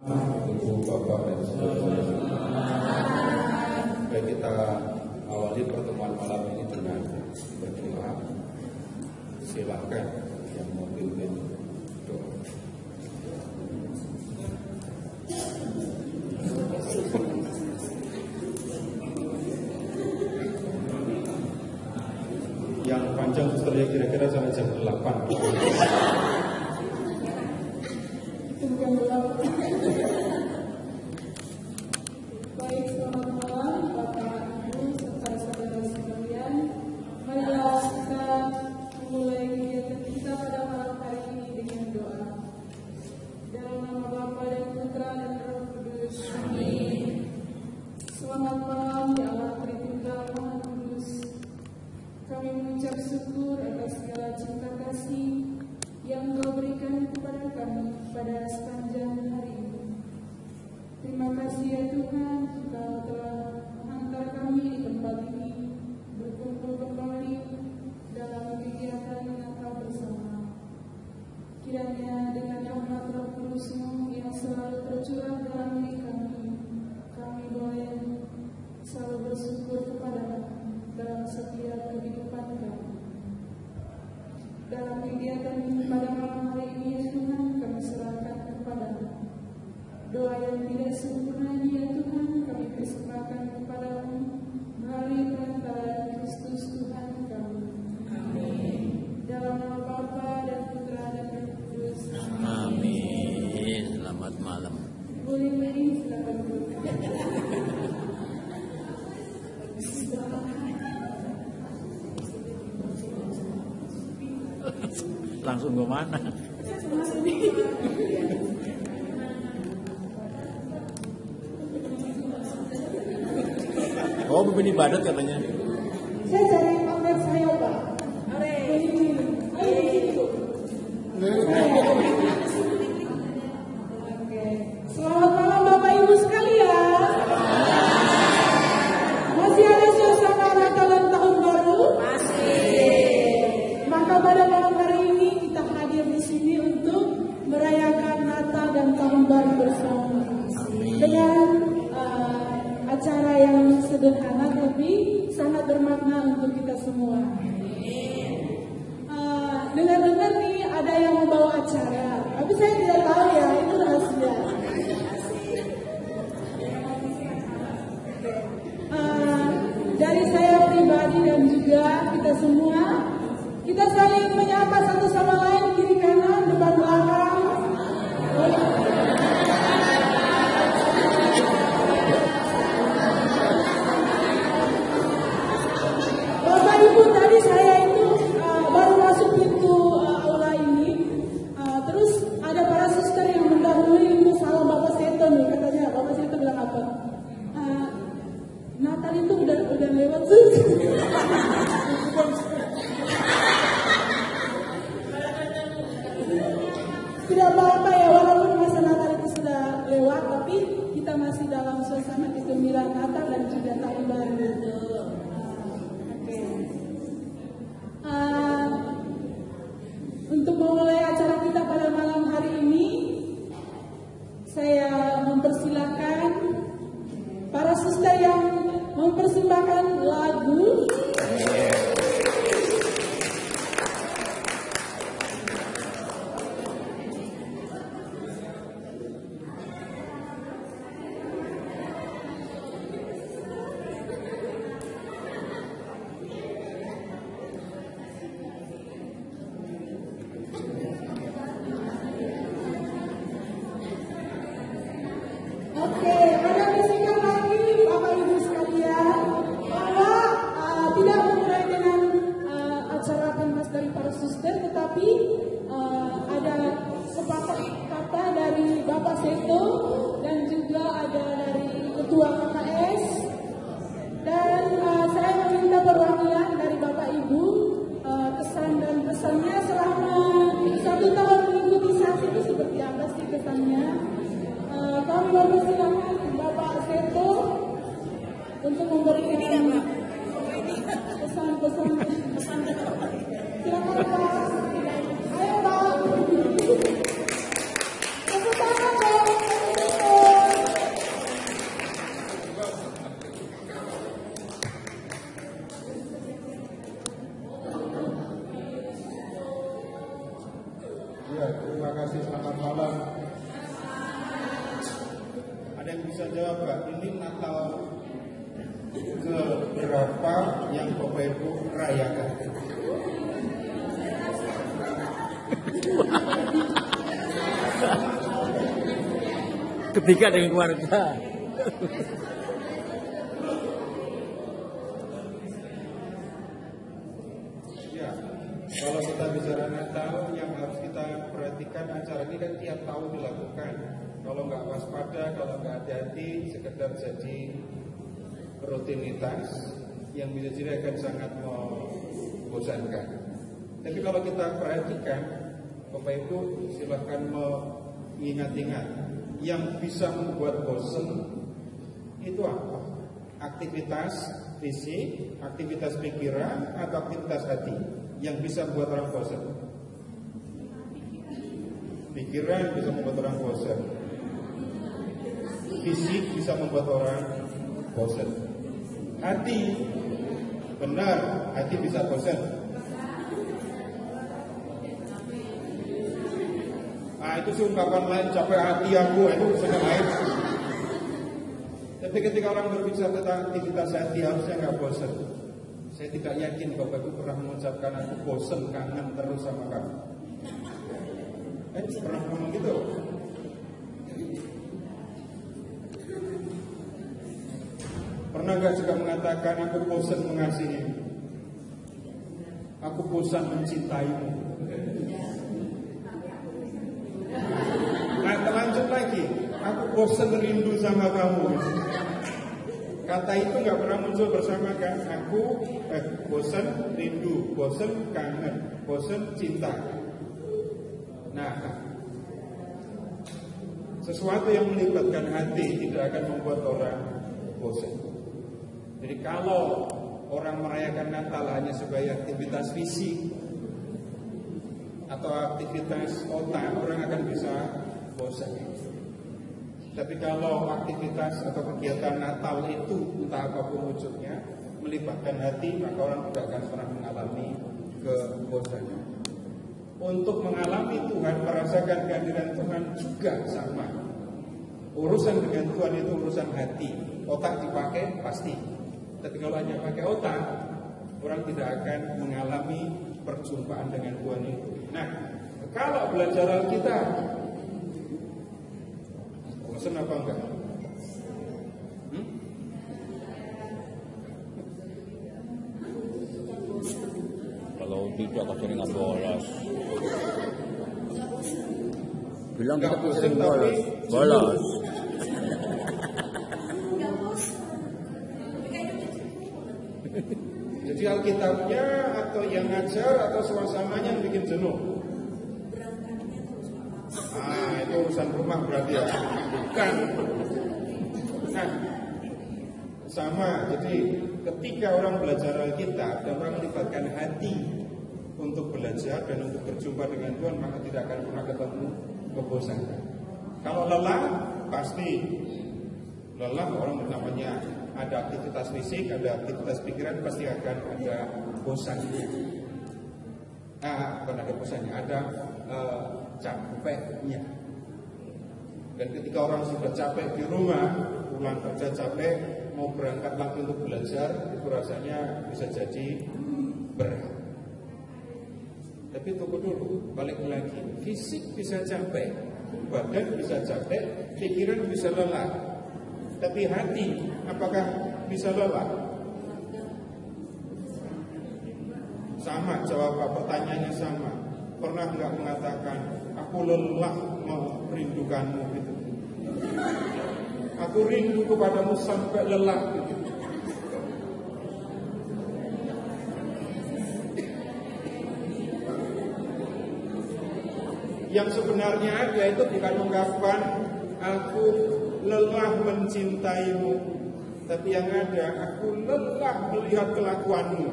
Ibu, Bapak, dan saudara-saudara. Baik, kita awali pertemuan malam ini dengan berdoa. Silakan yang mau pimpin doa. Yang panjang setelahnya kira-kira sampai jam 8. Baik, selamat malam Bapak, Ibu, serta saudara sekalian. Marilah kita memulai kegiatan kita pada malam hari ini dengan doa. Dalam nama Bapa dan Putra dan Roh Kudus. Amin. Selamat malam ya Allah Tritunggal Maha Kudus. Kami mengucap syukur atas segala cinta kasih yang Engkau berikan kepada kami pada sepanjang hari ini. Terima kasih ya Tuhan, Engkau telah menghantar kami di tempat ini berkumpul kembali dalam kegiatan Natal bersama. Kiranya dengan rahmat Roh Kudus-Mu yang selalu tercurah dalam diri kami boleh selalu bersyukur kepada dalam setiap kehidupan kami. Dalam kegiatan ini pada malam hari ini ya Tuhan, kami serahkan kepada-Mu. Doa yang tidak sempurna ini ya Tuhan, kami persembahkan kepada-Mu melalui perantara Kristus Tuhan kami. Amin. Dalam nama Bapa dan Putra dan Roh Kudus. Amin. Selamat malam. Boleh berdiri, silakan duduk. Langsung ke mana? Oh, pimpin ibadat katanya. Saya cari partner saya, Pak. Oke. Selamat malam Bapak Ibu sekalian. Masih ada suasana Natal dan Tahun Baru? Masih. Maka pada malam hari ini kita hadir di sini untuk merayakan Natal dan Tahun Baru bersama. Dengan acara yang sederhana tapi sangat bermakna untuk kita semua. Dengar-dengar nih ada yang membawa acara, tapi saya tidak tahu ya, itu rahasia. Dari saya pribadi dan juga kita semua, kita saling menyapa satu sama lain, kiri kanan, depan belakang. Bapak Ibu, tadi saya itu baru masuk pintu aula ini, terus ada para suster yang mendahului itu salam Bapak Seto nih, katanya Bapak Seto bilang apa? Natal itu udah lewat sih. Tidak apa-apa ya, walaupun masa Natal itu sudah lewat, tapi kita masih dalam suasana kegembiraan Natal dan juga Tahun Baru. Untuk memulai acara kita pada malam hari ini, saya mempersilakan para suster yang mempersembahkan lagu. Oke, ada bisikan lagi Bapak Ibu sekalian bahwa tidak memulai dengan acara pentas dari para suster, tetapi ada sepatah kata dari Bapak Seto dan juga ada dari Ketua KKS, dan saya meminta perwakilan dari Bapak Ibu kesan dan pesannya selama 1 tahun mengikuti saksi itu seperti apa sih kesannya. Kami mempersilakan Bapak Ada yang bisa jawab Pak, ini Natal ke berapa yang Bapak Ibu rayakan? Ketiga dengan keluarga. Ya, kalau kita bicara Natal, yang harus kita perhatikan acara ini kan tiap tahun dilakukan. Kalau nggak waspada, kalau nggak hati-hati, sekedar jadi rutinitas yang bisa jadi akan sangat membosankan. Tapi kalau kita perhatikan, Bapak Ibu silahkan mengingat-ingat, yang bisa membuat bosan itu apa? Aktivitas fisik, aktivitas pikiran, atau aktivitas hati yang bisa membuat orang bosan? Pikiran bisa membuat orang bosan, fisik bisa membuat orang bosan, hati, benar, hati bisa bosan. Itu sih ungkapan lain, capek hati aku, itu urusan lain. Tapi ketika orang berbicara tentang aktivitas hati, harusnya nggak bosan. Saya tidak yakin Bapak Ibu pernah mengucapkan aku bosan, kangen terus sama kamu. Pernah ngomong gitu? Pernah nggak juga mengatakan aku bosan mengasihi, aku bosan mencintaimu? Lanjut lagi, aku bosan rindu sama kamu. Kata itu nggak pernah muncul bersama kan? Aku bosan rindu, bosan kangen, bosan cinta. Nah, sesuatu yang melibatkan hati tidak akan membuat orang bosan. Jadi kalau orang merayakan Natal hanya sebagai aktivitas fisik atau aktivitas otak, orang akan bisa bosan. Tapi kalau aktivitas atau kegiatan Natal itu entah apapun wujudnya melibatkan hati, maka orang tidak akan pernah mengalami kebosanan. Untuk mengalami Tuhan, merasakan kehadiran Tuhan juga sama. Urusan dengan Tuhan itu urusan hati. Otak dipakai pasti. Tapi kalau hanya pakai otak, orang tidak akan mengalami perjumpaan dengan Tuhan itu. Nah, kalau belajar Alkitab, bosan apa enggak? Kalau tidak sering bolos. Bilang kita sering bolos. Bolos. Jadi Alkitabnya atau yang ngajar atau suasananya yang bikin jenuh? Itu urusan rumah berarti ya? Bukan. Nah, sama. Jadi ketika orang belajar Alkitab dan orang melibatkan hati untuk belajar dan untuk berjumpa dengan Tuhan, maka tidak akan pernah ketemu kebosanan. Kalau lelah, pasti lelah. Orang namanya ada aktivitas fisik, ada aktivitas pikiran, pasti akan ada bosannya. Bukan ada bosannya, ada capeknya. Dan ketika orang sudah capek di rumah, pulang kerja capek, mau berangkat lagi untuk belajar, itu rasanya bisa jadi berat. Tapi tunggu dulu, balik lagi. Fisik bisa capek, badan bisa capek, pikiran bisa lelah. Tapi hati, apakah bisa lelah? Sama, jawab pertanyaannya sama. Pernah nggak mengatakan, aku lelah merindukanmu gitu. Aku rindu kepadamu sampai lelah gitu. Yang sebenarnya ada itu bukan ungkapan aku lelah mencintaimu, tapi yang ada aku lelah melihat kelakuanmu.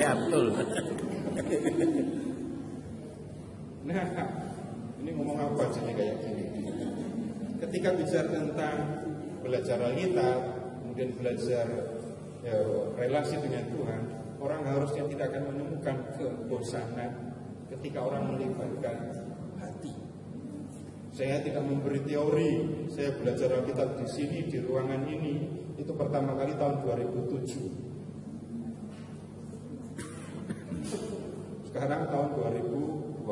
Ya betul. Nah, ini ngomong apa sih kayak gini? Ketika bicara tentang belajar Alkitab, kemudian belajar relasi dengan Tuhan, orang harusnya tidak akan menemukan kebosanan ketika orang melibatkan hati. Saya tidak memberi teori, saya belajar Alkitab di sini, di ruangan ini, itu pertama kali tahun 2007. Sekarang tahun 2025.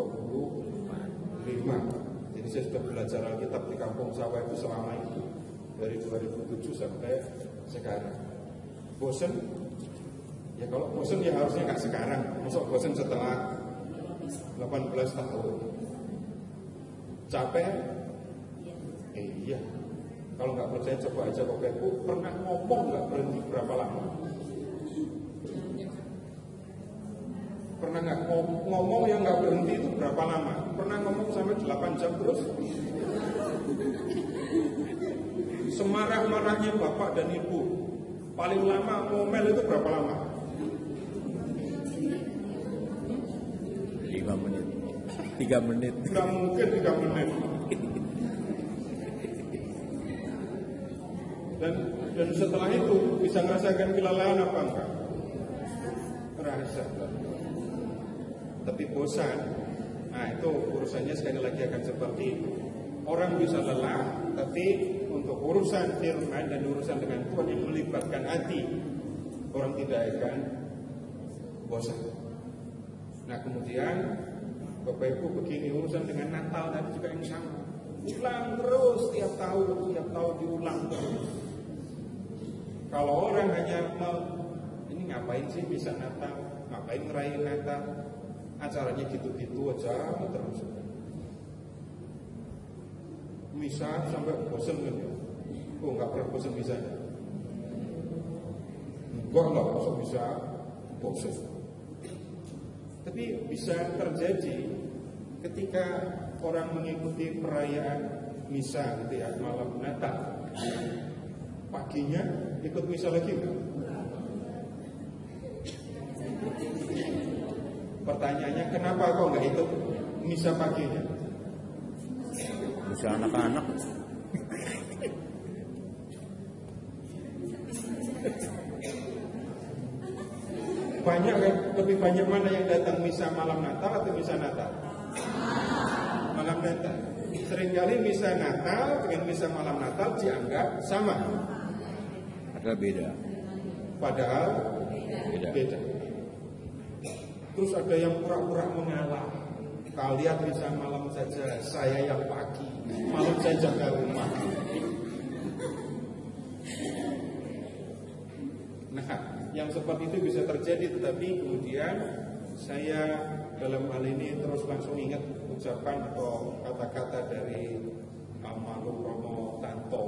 Jadi saya sudah belajar Alkitab di Kampung Sawah itu selama itu, dari 2007 sampai sekarang. Bosen? Ya kalau bosen ya harusnya nggak sekarang. Masuk bosen setelah 18 tahun. Capek? Iya. Kalau nggak percaya coba aja Bapak Ibu pernah ngomong nggak berhenti berapa lama? Pernah nggak ngomong yang nggak berhenti itu berapa lama? Pernah ngomong sampai 8 jam terus? Semarah-marahnya Bapak dan Ibu, paling lama ngomel itu berapa lama? 5 menit. 3 menit. Nggak mungkin 3 menit. Dan setelah itu bisa merasakan kelelahan apa enggak? Merasa. Tapi bosan. Nah itu urusannya sekali lagi akan seperti itu. Orang bisa lelah, tapi untuk urusan firman dan urusan dengan Tuhan yang melibatkan hati, orang tidak akan bosan. Nah kemudian Bapak Ibu begini, urusan dengan Natal tadi juga yang sama. Ulang terus tiap tahun diulang terus. Kalau orang hanya ini ngapain sih bisa Natal, ngapain ngerayain Natal, acaranya gitu-gitu aja terus. Misa sampai bosan kan ya? Oh nggak pernah bosan misanya? Enggak masuk bisa bosan. Tapi bisa terjadi ketika orang mengikuti perayaan misa gitu ya, malam Natal, paginya ikut misa lagi enggak? Pertanyaannya kenapa kok nggak ikut misa paginya? Misa anak-anak. Banyak kan? Lebih banyak mana yang datang misa malam Natal atau misa Natal? Malam Natal. Seringkali misa Natal dengan misa malam Natal dianggap sama. Padahal beda. Padahal beda. Terus ada yang pura-pura mengalah. Kalian misa malam saja, saya yang pagi. Malam saya jaga rumah. Nah, yang seperti itu bisa terjadi, tetapi kemudian saya dalam hal ini terus langsung ingat ucapan atau kata-kata dari almarhum Romo Tanto.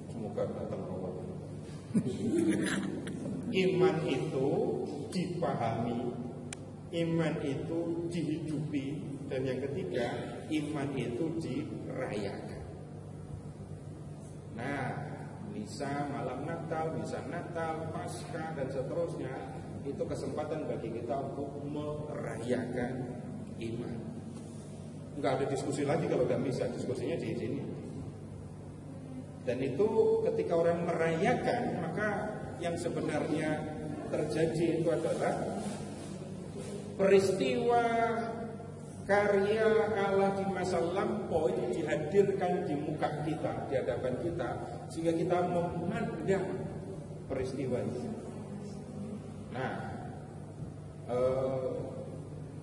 Semoga datang Romo. Iman itu dipahami, iman itu dihidupi, dan yang ketiga, iman itu dirayakan. Nah, misa malam Natal, misa Natal, Paskah dan seterusnya itu kesempatan bagi kita untuk merayakan iman. Enggak ada diskusi lagi kalau nggak misa, diskusinya di sini. Dan itu ketika orang merayakan, maka yang sebenarnya terjadi itu adalah peristiwa karya Allah di masa lampau itu dihadirkan di muka kita, di hadapan kita, sehingga kita memandang peristiwa itu. Nah,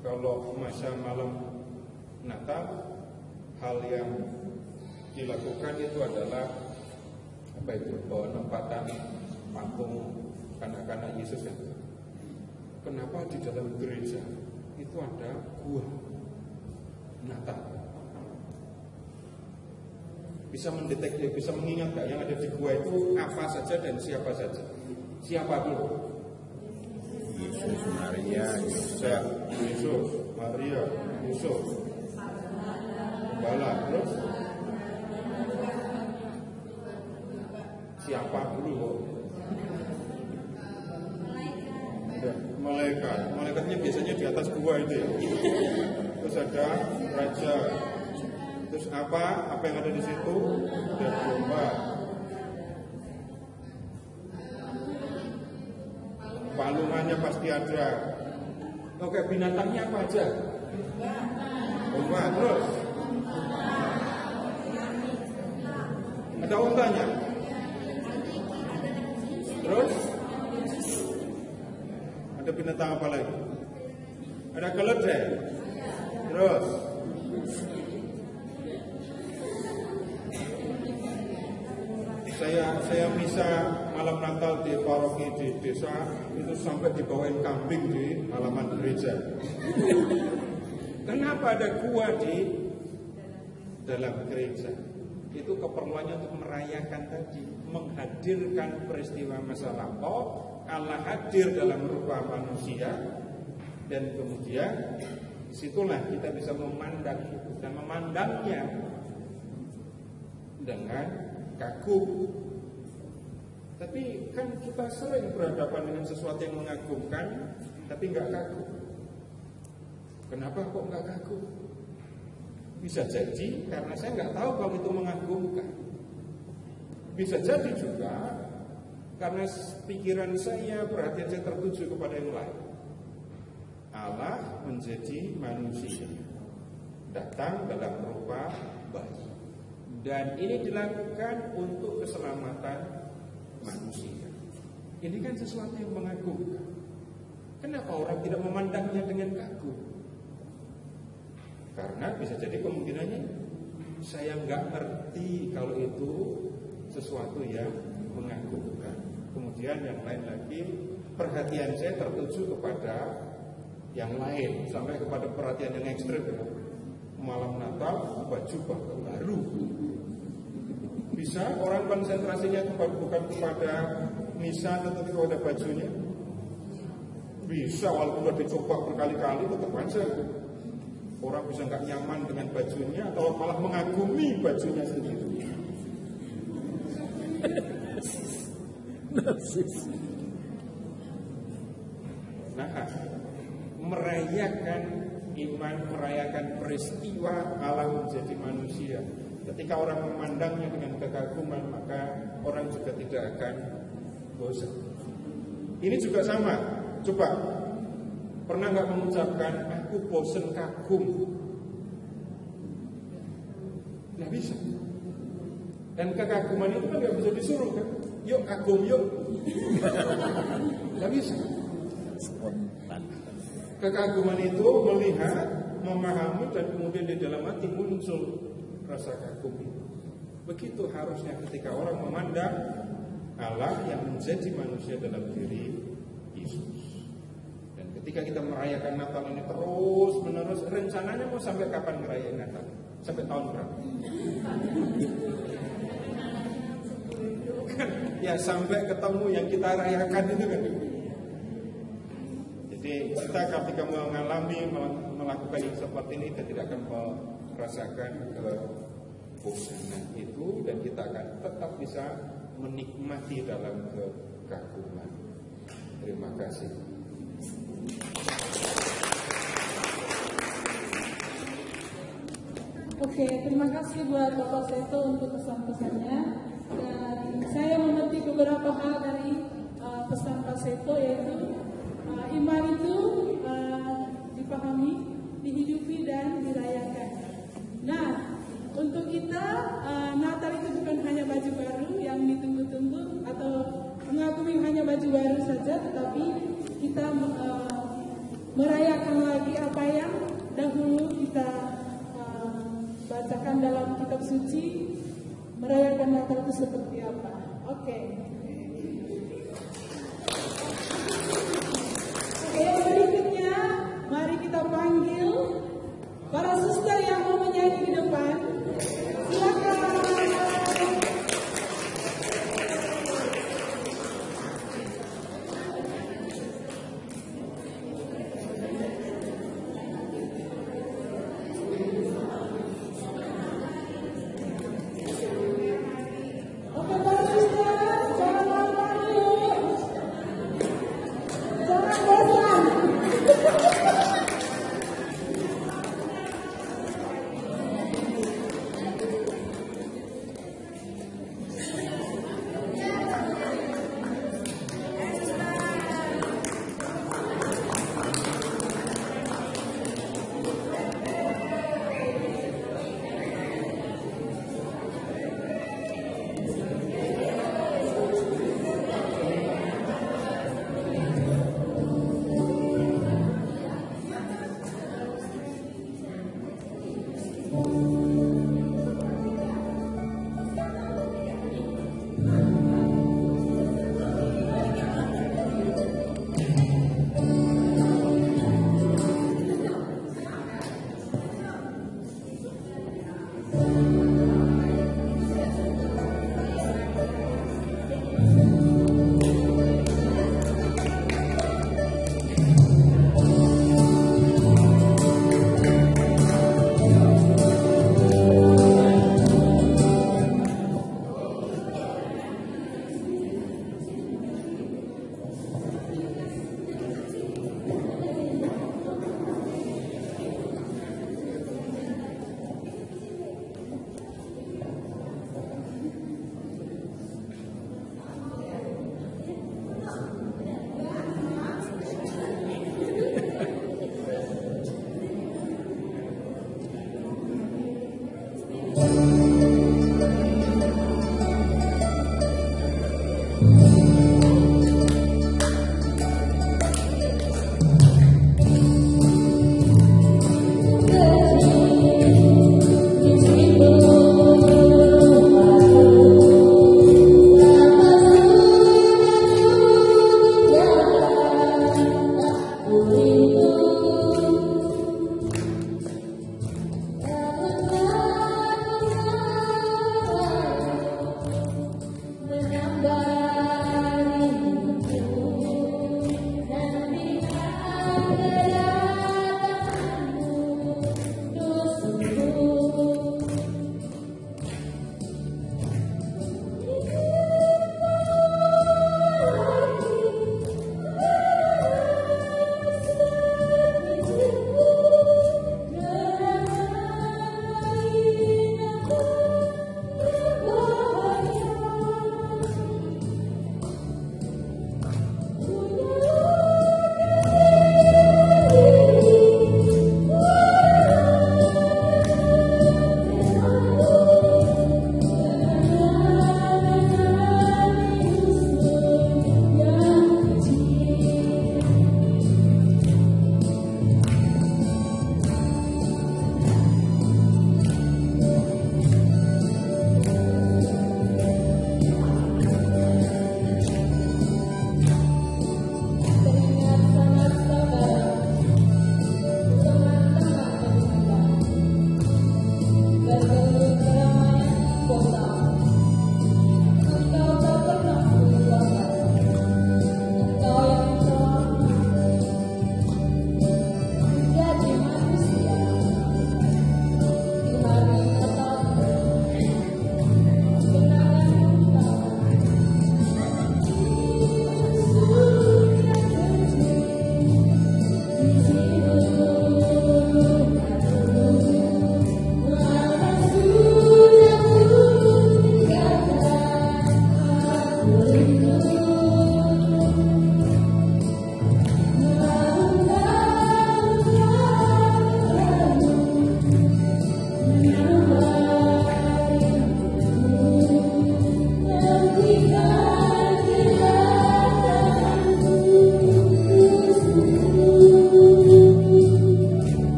kalau masa malam Natal, hal yang dilakukan itu adalah apa itu? Penempatan patung kanak-kanak Yesus kan? Kenapa di dalam gereja itu ada gua Natal? Bisa mendeteksi, bisa mengingat gak yang ada di gua itu apa saja dan siapa saja? Siapa dulu? Yesus, Maria, Yesus, Maria, Yusuf, Gembala, terus siapa dulu? Malaikatnya biasanya di atas gua itu ya. Terus ada raja. Terus apa yang ada di situ? Ada domba. Palungannya pasti ada. Oke, binatangnya apa aja? Oh Domba. Terus ada untanya. Terus ada binatang apa lagi? Ada keledai. Terus saya bisa malam Natal di paroki di desa itu sampai dibawain kambing di halaman gereja. Kenapa ada gua di dalam gereja? Itu keperluannya untuk merayakan tadi, menghadirkan peristiwa masa lampau, Allah hadir dalam rupa manusia, dan kemudian disitulah kita bisa memandang itu dan memandangnya dengan kagum. Tapi kan kita sering berhadapan dengan sesuatu yang mengagumkan, tapi nggak kagum. Kenapa kok nggak kagum? Bisa jadi karena saya nggak tahu kalau itu mengagumkan. Bisa jadi juga karena pikiran saya, perhatian saya tertuju kepada yang lain. Allah menjadi manusia, datang dalam rupa bayi, dan ini dilakukan untuk keselamatan manusia. Ini kan sesuatu yang mengagumkan. Kenapa orang tidak memandangnya dengan kagum? Karena bisa jadi kemungkinannya saya nggak ngerti kalau itu sesuatu yang mengagumkan. Kemudian yang lain lagi, perhatian saya tertuju kepada yang lain, sampai kepada perhatian yang ekstrim. Malam Natal baju baru. Bisa orang konsentrasinya bukan kepada misa tetapi kepada bajunya. Bisa, walaupun sudah dicoba berkali-kali tetap aja orang bisa nggak nyaman dengan bajunya atau malah mengagumi bajunya sendiri. Nah, merayakan iman, merayakan peristiwa Allah menjadi manusia. Ketika orang memandangnya dengan kekaguman, maka orang juga tidak akan bosan. Ini juga sama. Coba, pernah nggak mengucapkan aku bosan kagum? Nggak bisa. Dan kekaguman itu kan nggak bisa disuruh kan? Yuk kagum yuk. Nggak bisa. Kekaguman itu melihat, memahami, dan kemudian di dalam hati muncul rasa kagum. Begitu harusnya ketika orang memandang Allah yang menjadi manusia dalam diri Yesus. Dan ketika kita merayakan Natal ini terus menerus, rencananya mau sampai kapan ngerayain Natal? Sampai tahun berapa? Ya sampai ketemu yang kita rayakan itu kan. Jadi kita ketika mengalami melakukan yang seperti ini, kita tidak akan merasakan kebosanan itu, dan kita akan tetap bisa menikmati dalam kekaguman. Terima kasih. Oke, terima kasih buat Bapak Seto untuk pesan-pesannya. Dan saya mengerti beberapa hal dari pesan Pak Seto, yaitu iman itu dipahami, dihidupi, dan dirayakan. Nah, untuk kita Natal itu bukan hanya baju baru yang ditunggu-tunggu atau mengagumi hanya baju baru saja, tetapi kita merayakan lagi apa yang dahulu kita bacakan dalam kitab suci, merayakan Natal itu seperti apa. Oke. Yang berikutnya, mari kita panggil para suster yang mau menyanyi di depan. Silakan. Oke, para suster, jangan lama-lama yuk. Jangan bosan.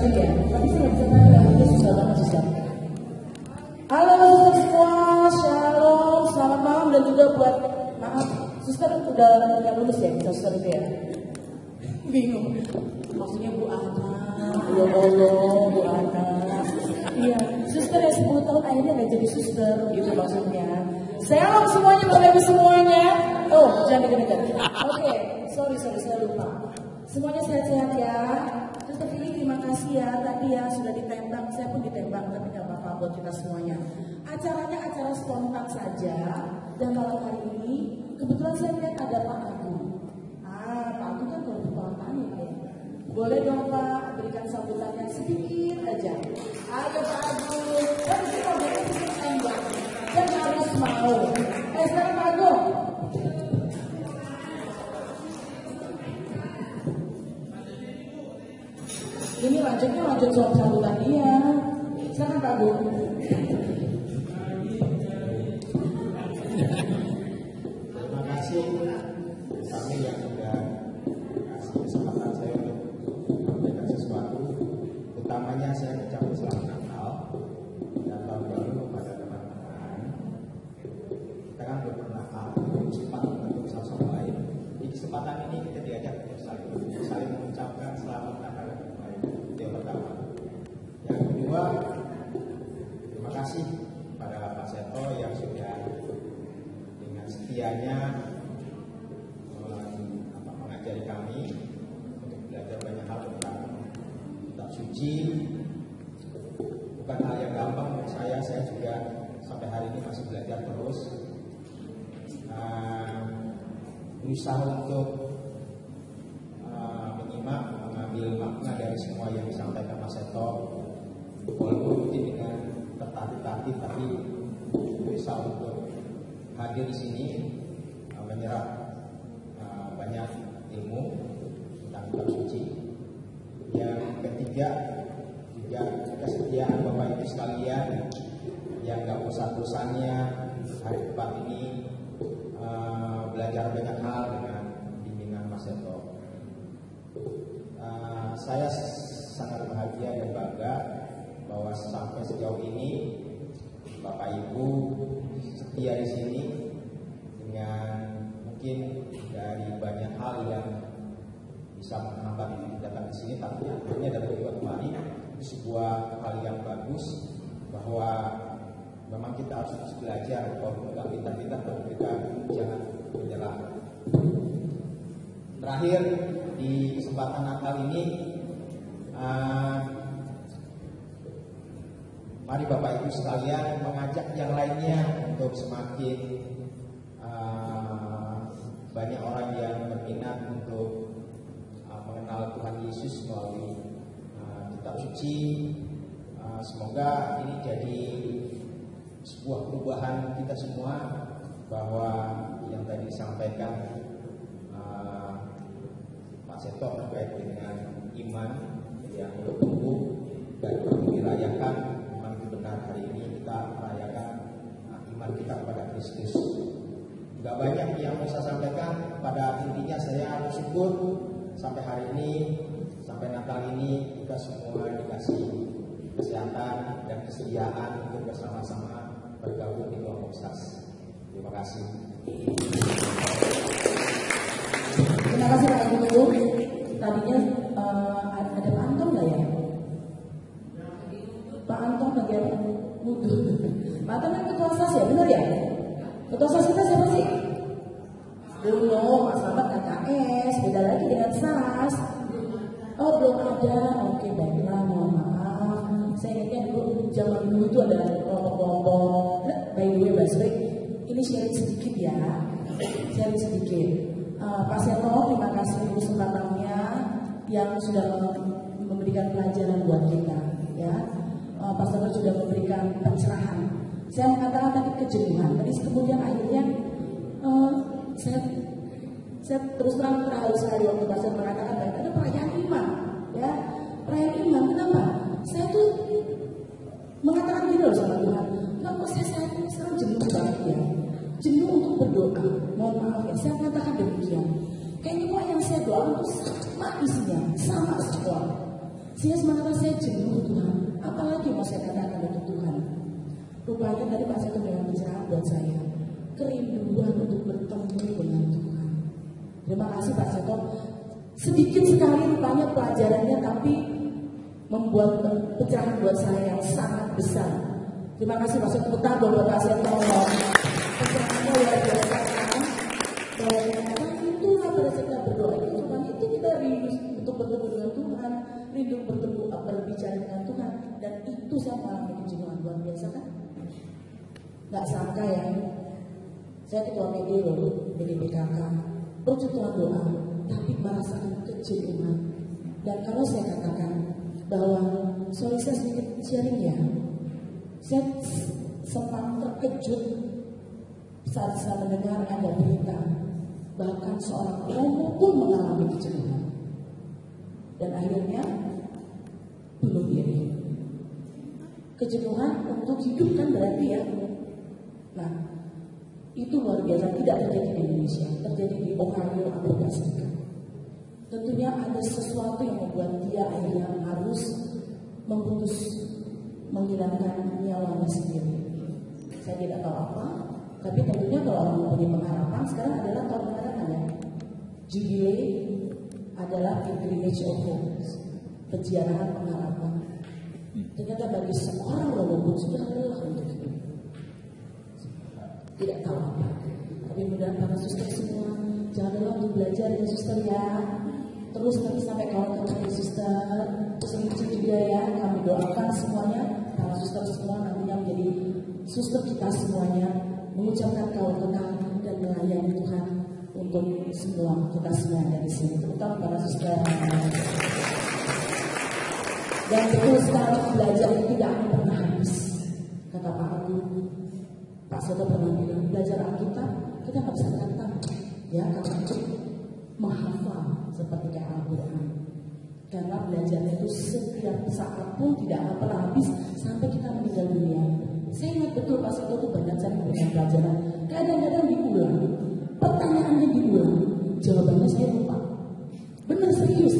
masuk ya. Tapi saya nggak bisa tanya lagunya susah banget susah. Halo suster semua, shalom, selamat malam dan juga buat maaf, suster udah nggak lulus ya, suster itu ya. Bingung. Maksudnya Bu Ana, ya Allah, Bu Ana. Iya, suster ya 10 tahun akhirnya nggak jadi suster, gitu maksudnya. Shalom semuanya, Bapak Ibu semuanya. Oh, jangan dekat-dekat. Oke, sorry, saya lupa. Semuanya sehat-sehat ya. Terus terpilih terima kasih ya. Tadi ya sudah ditembak, saya pun ditembak, tapi nggak apa-apa buat kita semuanya. Acaranya acara spontan saja. Dan malam hari ini, kebetulan saya lihat ada Pak Agung. Pak Agung kan kalau kepala panik ya. Boleh dong Pak, berikan sambutannya sedikit aja. Ayo Pak Agung. Kan kita udah ditembak. Dan harus mau. Sekarang Pak Agung. Ini lanjut soal sambutan dia. Silakan Pak Agung. Terima kasih kami yang sudah kasih kesempatan saya untuk menyampaikan sesuatu. Utamanya saya ucapkan selamat Natal dan tahun baru kepada teman-teman. Kita kan belum pernah kesempatan untuk satu sama lain. Di kesempatan ini kita diajak untuk saling mengucapkan selamat Natal. Yang pertama. Yang kedua, terima kasih pada Pak Seto yang sudah dengan setianya mengajari kami untuk belajar banyak hal tentang kitab suci. Bukan hal yang gampang menurut saya juga sampai hari ini masih belajar terus. Berusaha untuk mengambil makna dari semua yang disampaikan Mas Seto, walaupun mungkin dengan tertatih-tatih, tapi berusaha untuk hadir di sini menyerap banyak ilmu tentang kitab suci. Yang ketiga juga kesetiaan Bapak Ibu sekalian yang gak bosan-bosannya hari depan ini belajar banyak hal dengan bimbingan Mas Seto. Saya sangat bahagia dan bangga bahwa sampai sejauh ini Bapak Ibu setia di sini dengan mungkin dari banyak hal yang bisa menghambat datang di sini, tapi akhirnya dapat juga kembali sebuah hal yang bagus bahwa memang kita harus terus belajar bahwa kita jangan menyerah. Terakhir di kesempatan Natal ini, mari Bapak Ibu sekalian mengajak yang lainnya untuk semakin banyak orang yang berminat untuk mengenal Tuhan Yesus melalui kitab suci. Semoga ini jadi sebuah perubahan kita semua, bahwa yang tadi disampaikan Pak Seto terkait dengan iman yang bertumbuh dan dirayakan. Iman itu benar, hari ini kita merayakan iman kita kepada Kristus. Gak banyak yang bisa sampaikan, pada intinya saya bersyukur sampai hari ini, sampai Natal ini kita semua dikasih kesehatan dan kesediaan untuk bersama-sama bergabung di kelompok SAS. Terima kasih. Terima kasih Pak Guru. Tadinya ada Pak Anton nggak ya? Pak Anton lagi apa? Pak Anton kan ketua SAS ya, benar ya? Ketua SAS kita siapa sih? Bruno, Mas Ahmad KKS, beda lagi dengan SAS. Oh belum ada, oke baiklah, mohon maaf. Saya ingatnya dulu, zaman dulu itu ada kelompok-kelompok. By the way, Mas Rick, ini sharing sedikit ya, sharing sedikit. Pak Seto, terima kasih untuk kesempatannya yang sudah memberikan pelajaran buat kita. Ya, Pak Seto sudah memberikan pencerahan. Saya mengatakan tadi kejenuhan, tadi kemudian akhirnya saya terus terang terharu sekali waktu Pak Seto mengatakan bahwa ada perayaan iman, ya, perayaan iman. Kenapa? Saya tuh mengatakan gini loh sama Tuhan, kenapa saya sekarang jenuh banget ya, jenuh untuk berdoa. Mohon maaf ya, saya mengatakan demikian. Kayaknya kok yang saya doakan itu sama isinya, sama semua. Sehingga semangat saya jenuh Tuhan. Apalagi mau saya katakan untuk Tuhan. Rupanya tadi Pak Seto dengan pencerahan buat saya. Kerinduan untuk bertemu dengan Tuhan. Terima kasih Pak Seto. Sedikit sekali rupanya pelajarannya, tapi membuat pencerahan buat saya yang sangat besar. Terima kasih Pak Seto. Bentar dong Pak Seto. Pencerahannya luar biasa kan? Bahwa ternyata itulah pada saat kita berdoa itu Tuhan, itu kita rindu untuk bertemu dengan Tuhan, rindu bertemu berbicara dengan Tuhan, dan itu saya mengalami kejenuhan luar biasa kan? Gak sangka ya, saya ketua PD loh, PDPKK, perjutuan doa, tapi merasakan kejenuhan. Dan kalau saya katakan bahwa saya sedikit sharing ya, saya sempat terkejut saat saya mendengar ada berita bahkan seorang romo pun mengalami kejenuhan, dan akhirnya bunuh diri. Kejenuhan untuk hidup kan berarti ya. Nah, itu luar biasa, tidak terjadi di Indonesia, terjadi di Ohio, Amerika Serikat. Tentunya ada sesuatu yang membuat dia akhirnya harus memutus menghilangkan nyawanya sendiri. Saya tidak tahu apa, tapi tentunya kalau orang punya pengharapan, sekarang adalah tahun pengharapan ya. Jubilee adalah pilgrimage of hope, perjalanan pengharapan. Ternyata bagi seorang walaupun sudah lelah untuk hidup, tidak tahu apa. Tapi mudah para suster semua, jangan lupa untuk belajar ya suster ya. Terus nanti sampai kawan ketemu suster, terus lucu juga ya. Kami doakan semuanya, para suster semua nantinya menjadi suster kita semuanya, mengucapkan kawan kekal dan melayani Tuhan untuk semua kita semua yang ada di sini, terutama para suster. Dan betul sekali belajar itu tidak akan pernah habis. Kata Pak Agung, Pak Seto pernah bilang, belajar Alkitab kita nggak bisa khatam, ya kata menghafal seperti kayak Al-Quran. Karena belajarnya itu setiap saat pun tidak akan pernah habis sampai kita meninggal dunia. Saya ingat betul Pak Seto itu banyak sekali memberikan pelajaran. Kadang-kadang diulang, pertanyaannya diulang, jawabannya saya lupa. Benar serius.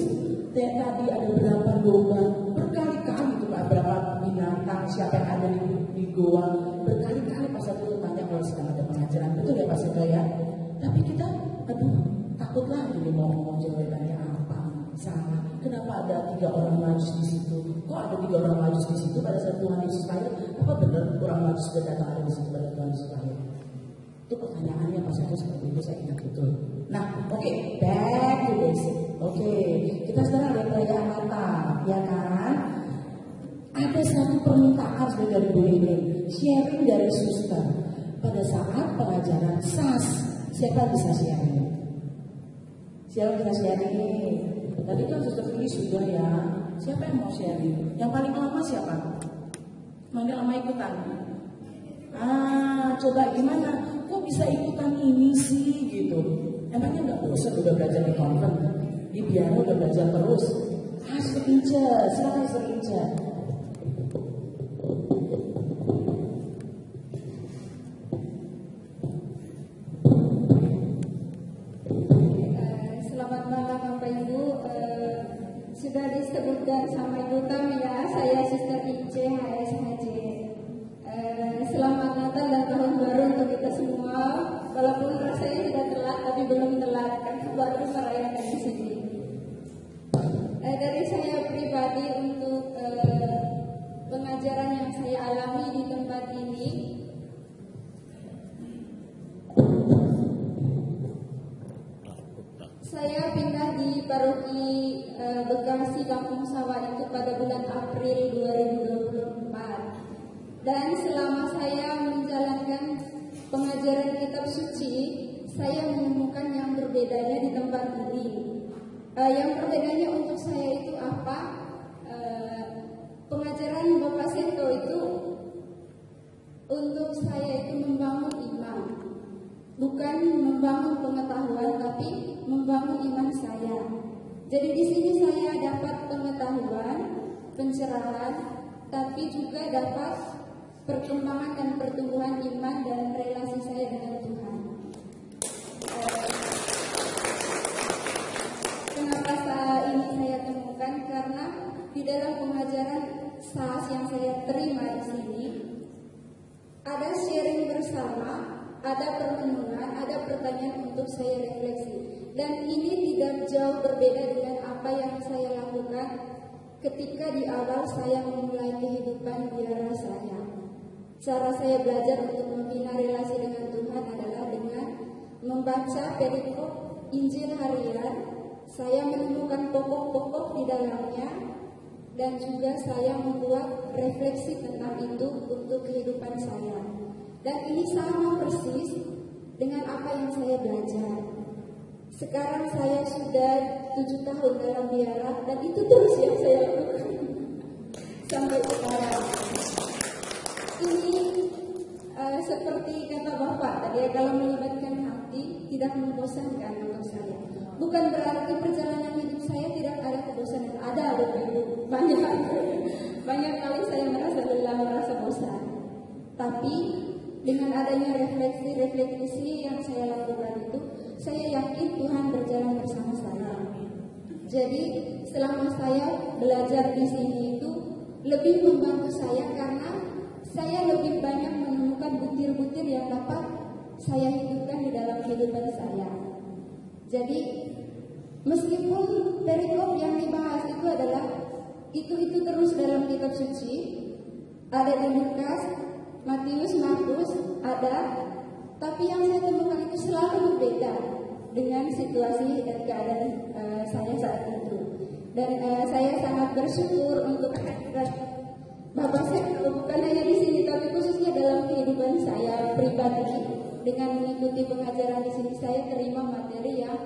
Tadi ada berapa domba, berkali-kali itu Pak, berapa binatang, siapa yang ada di goa, berkali-kali Pak Seto tanya kalau sedang ada pengajaran, betul ya Pak Seto ya. Tapi kita, aduh, takut lagi mau ngomong jawabannya apa, salah. Kenapa ada 3 orang majus di situ? Kok ada 3 orang majus di situ pada saat Tuhan Yesus lahir? Apa benar orang majus sudah datang ada di situ pada Tuhan Yesus lahir? Itu pertanyaannya Pak Seto seperti itu, saya ingat betul. Nah, oke, back to basic. Oke, kita sekarang ada perayaan Natal, ya kan? Ada satu permintaan dari Bu ini, sharing dari suster pada saat pengajaran SAS. Siapa bisa sharing? Siapa bisa sharing? Tadi kan suster ini sudah ya. Siapa yang mau sharing? Yang paling lama siapa? Mau yang lama ikutan? Coba gimana? Kok bisa ikutan ini sih gitu? Emangnya nggak bosan udah belajar di konvent? Di piano udah belajar terus. Serince, silakan serince. Selamat malam Bapak Ibu. Sudah disebutkan sama Ibu Tami ya, saya Sister Ince HSHJ. Selamat Natal dan Tahun Baru untuk kita semua. Walaupun rasanya sudah telat, tapi belum telat karena baru merayakan di sini. Dari saya pribadi untuk pengajaran yang saya alami di tempat ini, saya pindah di paroki Bekasi Kampung Sawah itu pada bulan April 2024. Dan selama saya menjalankan pengajaran kitab suci, saya menemukan yang berbedanya di tempat ini. Yang perbedaannya untuk saya itu apa? Pengajaran Bapak Seto itu untuk saya itu membangun iman, bukan membangun pengetahuan, tapi membangun iman saya. Jadi di sini saya dapat pengetahuan, pencerahan, tapi juga dapat perkembangan dan pertumbuhan iman dan relasi saya dengan Tuhan. Kenapa ini saya temukan? Karena di dalam ada perenungan, ada pertanyaan untuk saya refleksi. Dan ini tidak jauh berbeda dengan apa yang saya lakukan ketika di awal saya memulai kehidupan biara saya. Cara saya belajar untuk membina relasi dengan Tuhan adalah dengan membaca perikop Injil harian. Saya menemukan pokok-pokok di dalamnya dan juga saya membuat refleksi tentang itu untuk kehidupan saya. Dan ini sama persis dengan apa yang saya belajar. Sekarang saya sudah 7 tahun dalam biara dan itu terus yang saya lakukan sampai sekarang. Ini seperti kata Bapak tadi, kalau melibatkan hati tidak membosankan untuk saya. Bukan berarti perjalanan hidup saya tidak ada kebosanan. Ada banyak kali saya merasa lelah, merasa bosan. Tapi dengan adanya refleksi yang saya lakukan itu, saya yakin Tuhan berjalan bersama saya. Jadi selama saya belajar di sini itu lebih membantu saya karena saya lebih banyak menemukan butir-butir yang dapat saya hidupkan di dalam kehidupan saya. Jadi meskipun perikop yang dibahas itu adalah itu terus dalam kitab suci, ada di Lukas, Matius, Markus ada, tapi yang saya temukan itu selalu berbeda dengan situasi dan keadaan saya saat itu. Dan saya sangat bersyukur untuk Bapak saya bukan hanya di sini, tapi khususnya dalam kehidupan saya pribadi. Dengan mengikuti pengajaran di sini, saya terima materi yang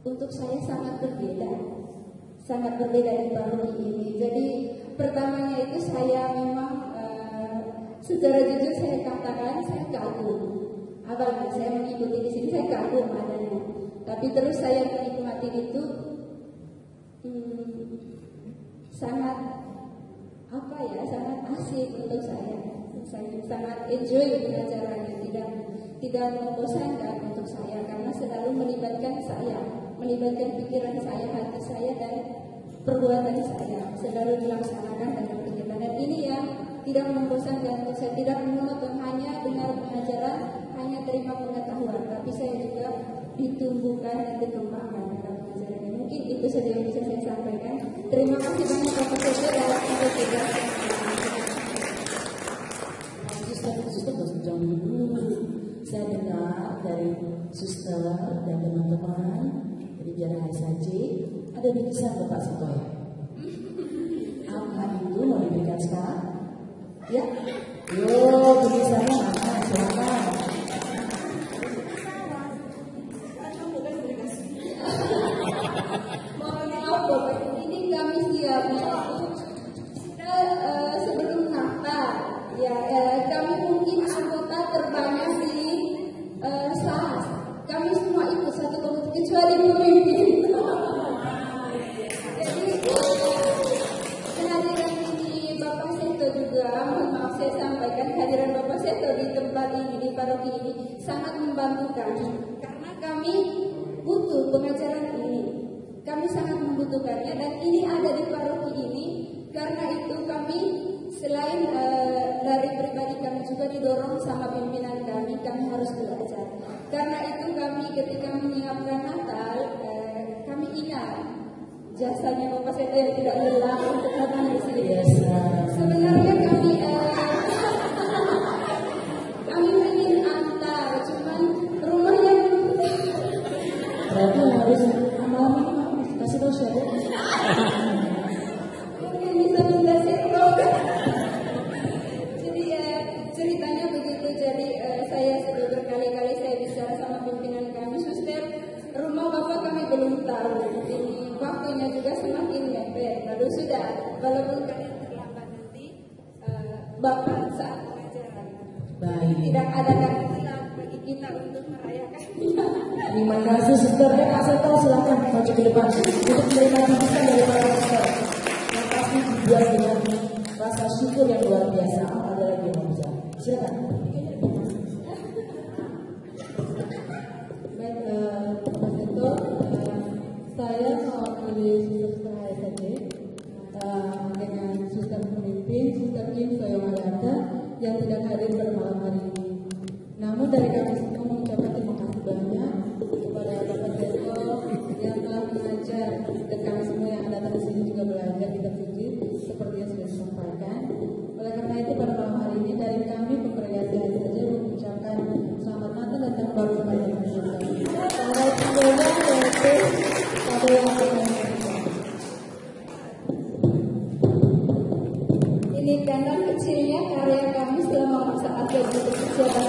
untuk saya sangat berbeda di paroki ini. Jadi pertamanya itu saya memang secara jujur saya katakan saya kagum. Apalagi saya mengikuti di sini saya kagum adanya. Tapi terus saya menikmati itu sangat sangat asik untuk saya. Saya sangat enjoy pengajarannya, tidak membosankan untuk saya karena selalu melibatkan pikiran saya, hati saya dan perbuatan saya selalu dilaksanakan dengan pikiran. Dan ini yang tidak membosankan untuk saya, tidak monoton hanya dengar pengajaran, hanya terima pengetahuan, tapi saya juga ditumbuhkan dan dikembangkan dalam pengajaran ini. Mungkin itu saja yang bisa saya sampaikan. Terima kasih banyak Bapak Sekda dan Bapak Sekda. Suster, jangan dulu. Saya dengar dari suster dan teman-teman dari biara HSAJ ada bingkisan Bapak Setoya. Apa itu mau diberikan sekarang? Ya, bingkisannya mana? Silakan. Mohon maaf Bapak, ini kami siapnya sebelum Natal. Ya, kami mungkin anggota terbanyak di SAS. Kami semua ikut satu komite kecuali pemimpin. Jadi kehadiran ini Bapak Seto juga, mohon maaf saya sampaikan, kehadiran Bapak Seto di tempat ini, di paroki ini sangat membantu kami karena kami butuh pengajaran ini. Kami sangat membutuhkannya dan ini ada di paroki ini. Karena itu kami selain dari pribadi kami juga didorong sama pimpinan kami harus belajar. Karena itu kami ketika menyiapkan Natal, kami ingat jasanya Bapak Seto yang tidak lelah untuk datang di sini. Sebenarnya kami ingin antar, cuman rumahnya berarti harus malam ini kasih tahu siapa? mungkin bisa mendasir program. Jadi ceritanya begitu. Jadi saya sudah berkali-kali saya bicara sama pimpinan kami, suster, rumah Bapak kami belum tahu. Ini waktunya juga semakin mepet. Lalu sudah, walaupun kalian terlambat nanti, Bapak saat pengajaran. Baik. Tidak ada kata bagi kita untuk merayakannya. Terima kasih suster. Pak Seto silakan maju ke depan untuk menerima bingkisan dari para suster. Yang pasti dibuat dengan rasa syukur yang luar biasa. Ada lagi yang mau bicara? Silakan. Baik, Pak Seto, saya mewakili suster HSAJ dengan suster pemimpin, suster Kim Soyomalianta yang tidak hadir pada malam hari ini. Namun dari kami semua mengucapkan terima kasih banyak kepada Bapak Direktur yang telah mengajar, dan kami semua yang datang di sini juga belajar di masjid seperti yang sudah disampaikan. Oleh karena itu pada malam hari ini dari kami Kongregasi Hati saja mengucapkan selamat Natal dan tahun baru kepada kita. Tanggal 9 yaitu satu yang Ini kandang kecilnya karya kami selama masa akhir untuk persiapan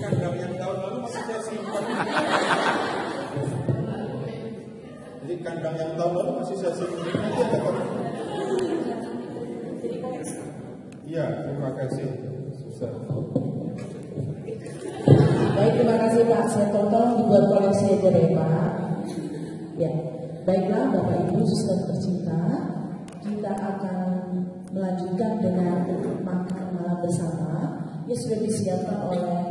Kandang yang tahun lalu masih saya simpan. Jadi kandang yang tahun lalu masih saya simpan. Iya, terima kasih. Susah. Baik, terima kasih Pak. Saya tolong dibuat koleksi aja deh Pak. Ya, baiklah Bapak Ibu suster tercinta, kita akan melanjutkan dengan makan malam bersama yang sudah disiapkan oleh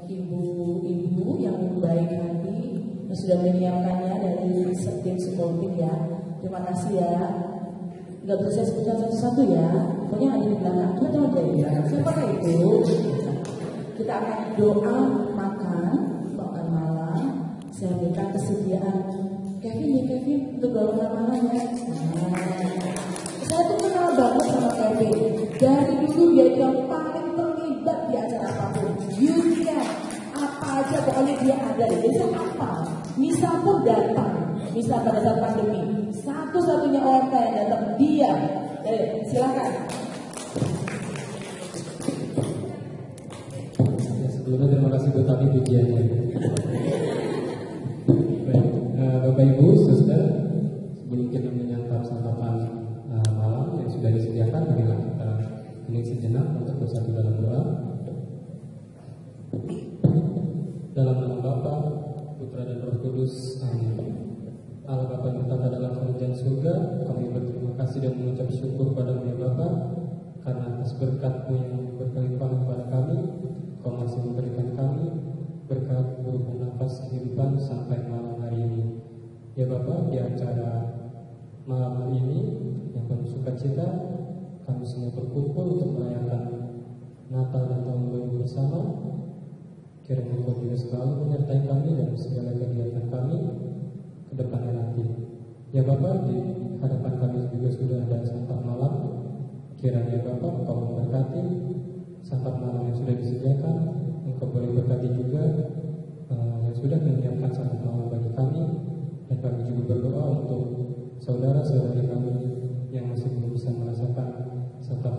ibu-ibu yang baik hati yang sudah menyiapkannya dari tim psikolog ya. Terima kasih ya. Nggak bisa sebutkan satu-satu ya. Pokoknya ada di belakang. Kita tahu dari belakang. Siapa itu? Kita akan doa makan malam. Saya berikan kesediaan Kevin ya Kevin untuk doa malam ya. Saya tuh kenal banget sama Kevin. Dari dulu dia yang paling terlibat di acara apapun. Apa aja pokoknya dia ada. Jadi saya apa? Misa pun datang. Misa pada saat pandemi. Satu-satunya OMK yang datang dia. Silakan. Sebelumnya terima kasih buat tadi pujiannya. Baik, Bapak Ibu, Suster, sebelum kita menyantap santapan malam yang sudah disediakan, marilah kita hening sejenak untuk bersatu dalam doa. Dalam nama Bapa, Putra dan Roh Kudus, amin. Allah Bapa yang bertata dalam kerajaan surga, kami berterima kasih dan mengucap syukur padamu ya Bapa, karena atas berkat-Mu yang berkelimpahan kepada kami, Kau masih memberikan kami berkat berupa nafas kehidupan sampai malam hari ini. Ya Bapa, di acara malam hari ini yang penuh sukacita, kami semua berkumpul untuk merayakan Natal dan Tahun Baru bersama. Kiranya Kau juga selalu menyertai kami dalam segala kegiatan kami ke depannya nanti. Ya Bapa, di hadapan kami juga sudah ada santap malam. Kiranya Bapa Kau memberkati santap malam yang sudah disediakan. Engkau boleh berkati juga yang sudah menyiapkan santap malam bagi kami. Dan kami juga berdoa untuk saudara-saudari kami yang masih belum bisa merasakan santap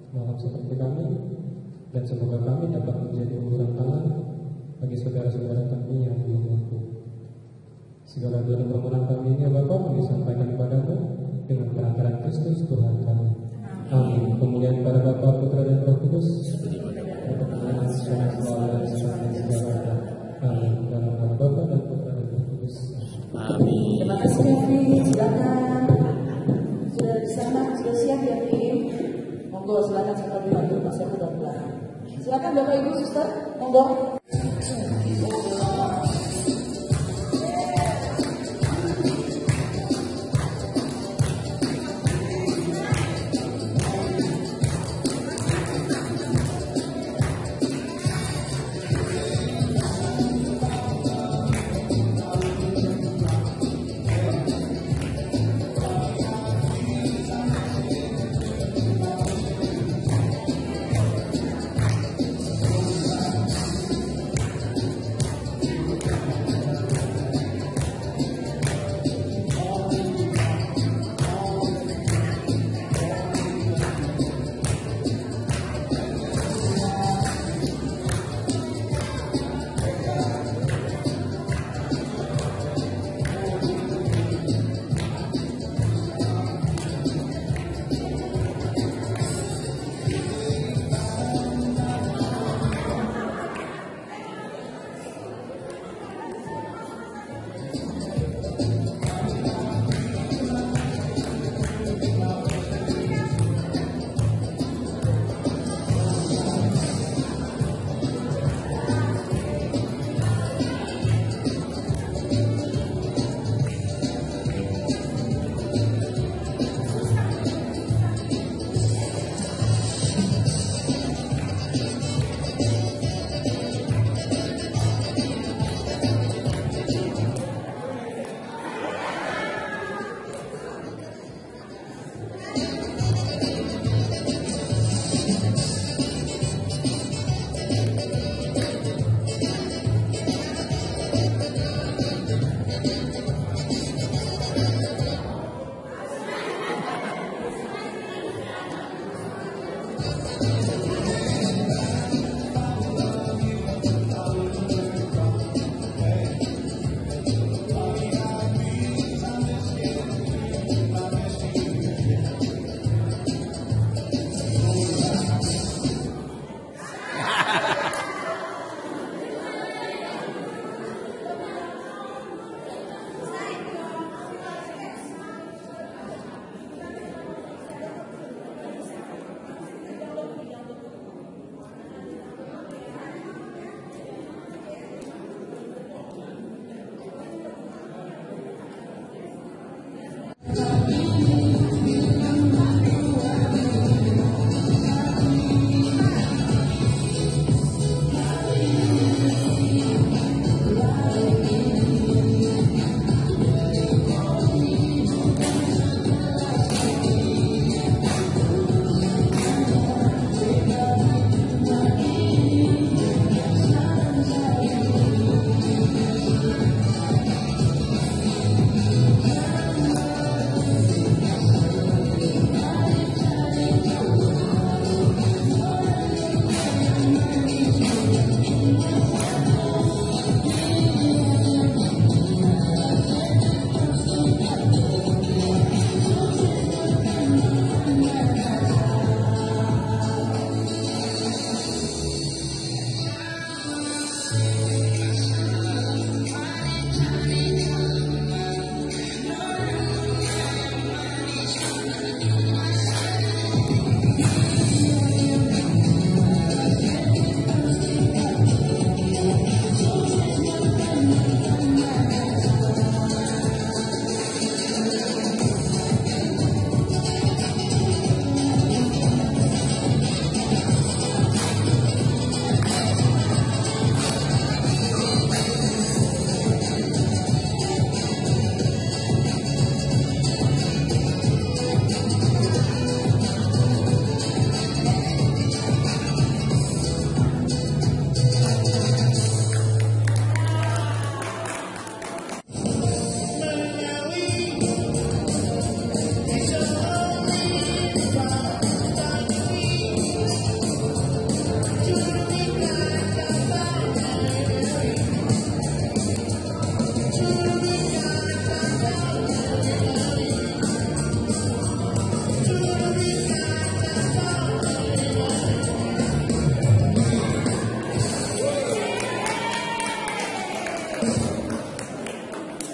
malam seperti kami. Dan semoga kami dapat menjadi uluran tangan bagi saudara-saudara kami yang belum mampu. Segala doa dan permohonan kami ini ya Bapa kami sampaikan kepadamu dengan perantaraan Kristus Tuhan kami. Amin. Kemuliaan kepada Bapa, Putra dan Roh Kudus. Perkenalan secara selalu dan secara segala. Amin. Dalam nama Bapa dan Putra dan Roh Kudus. Amin. Terima kasih Kevin. Silakan. Sudah di sana, sudah siap ya Kevin. Monggo silakan sambil dibantu pasien sudah pulang. Silakan Bapak Ibu Suster, monggo.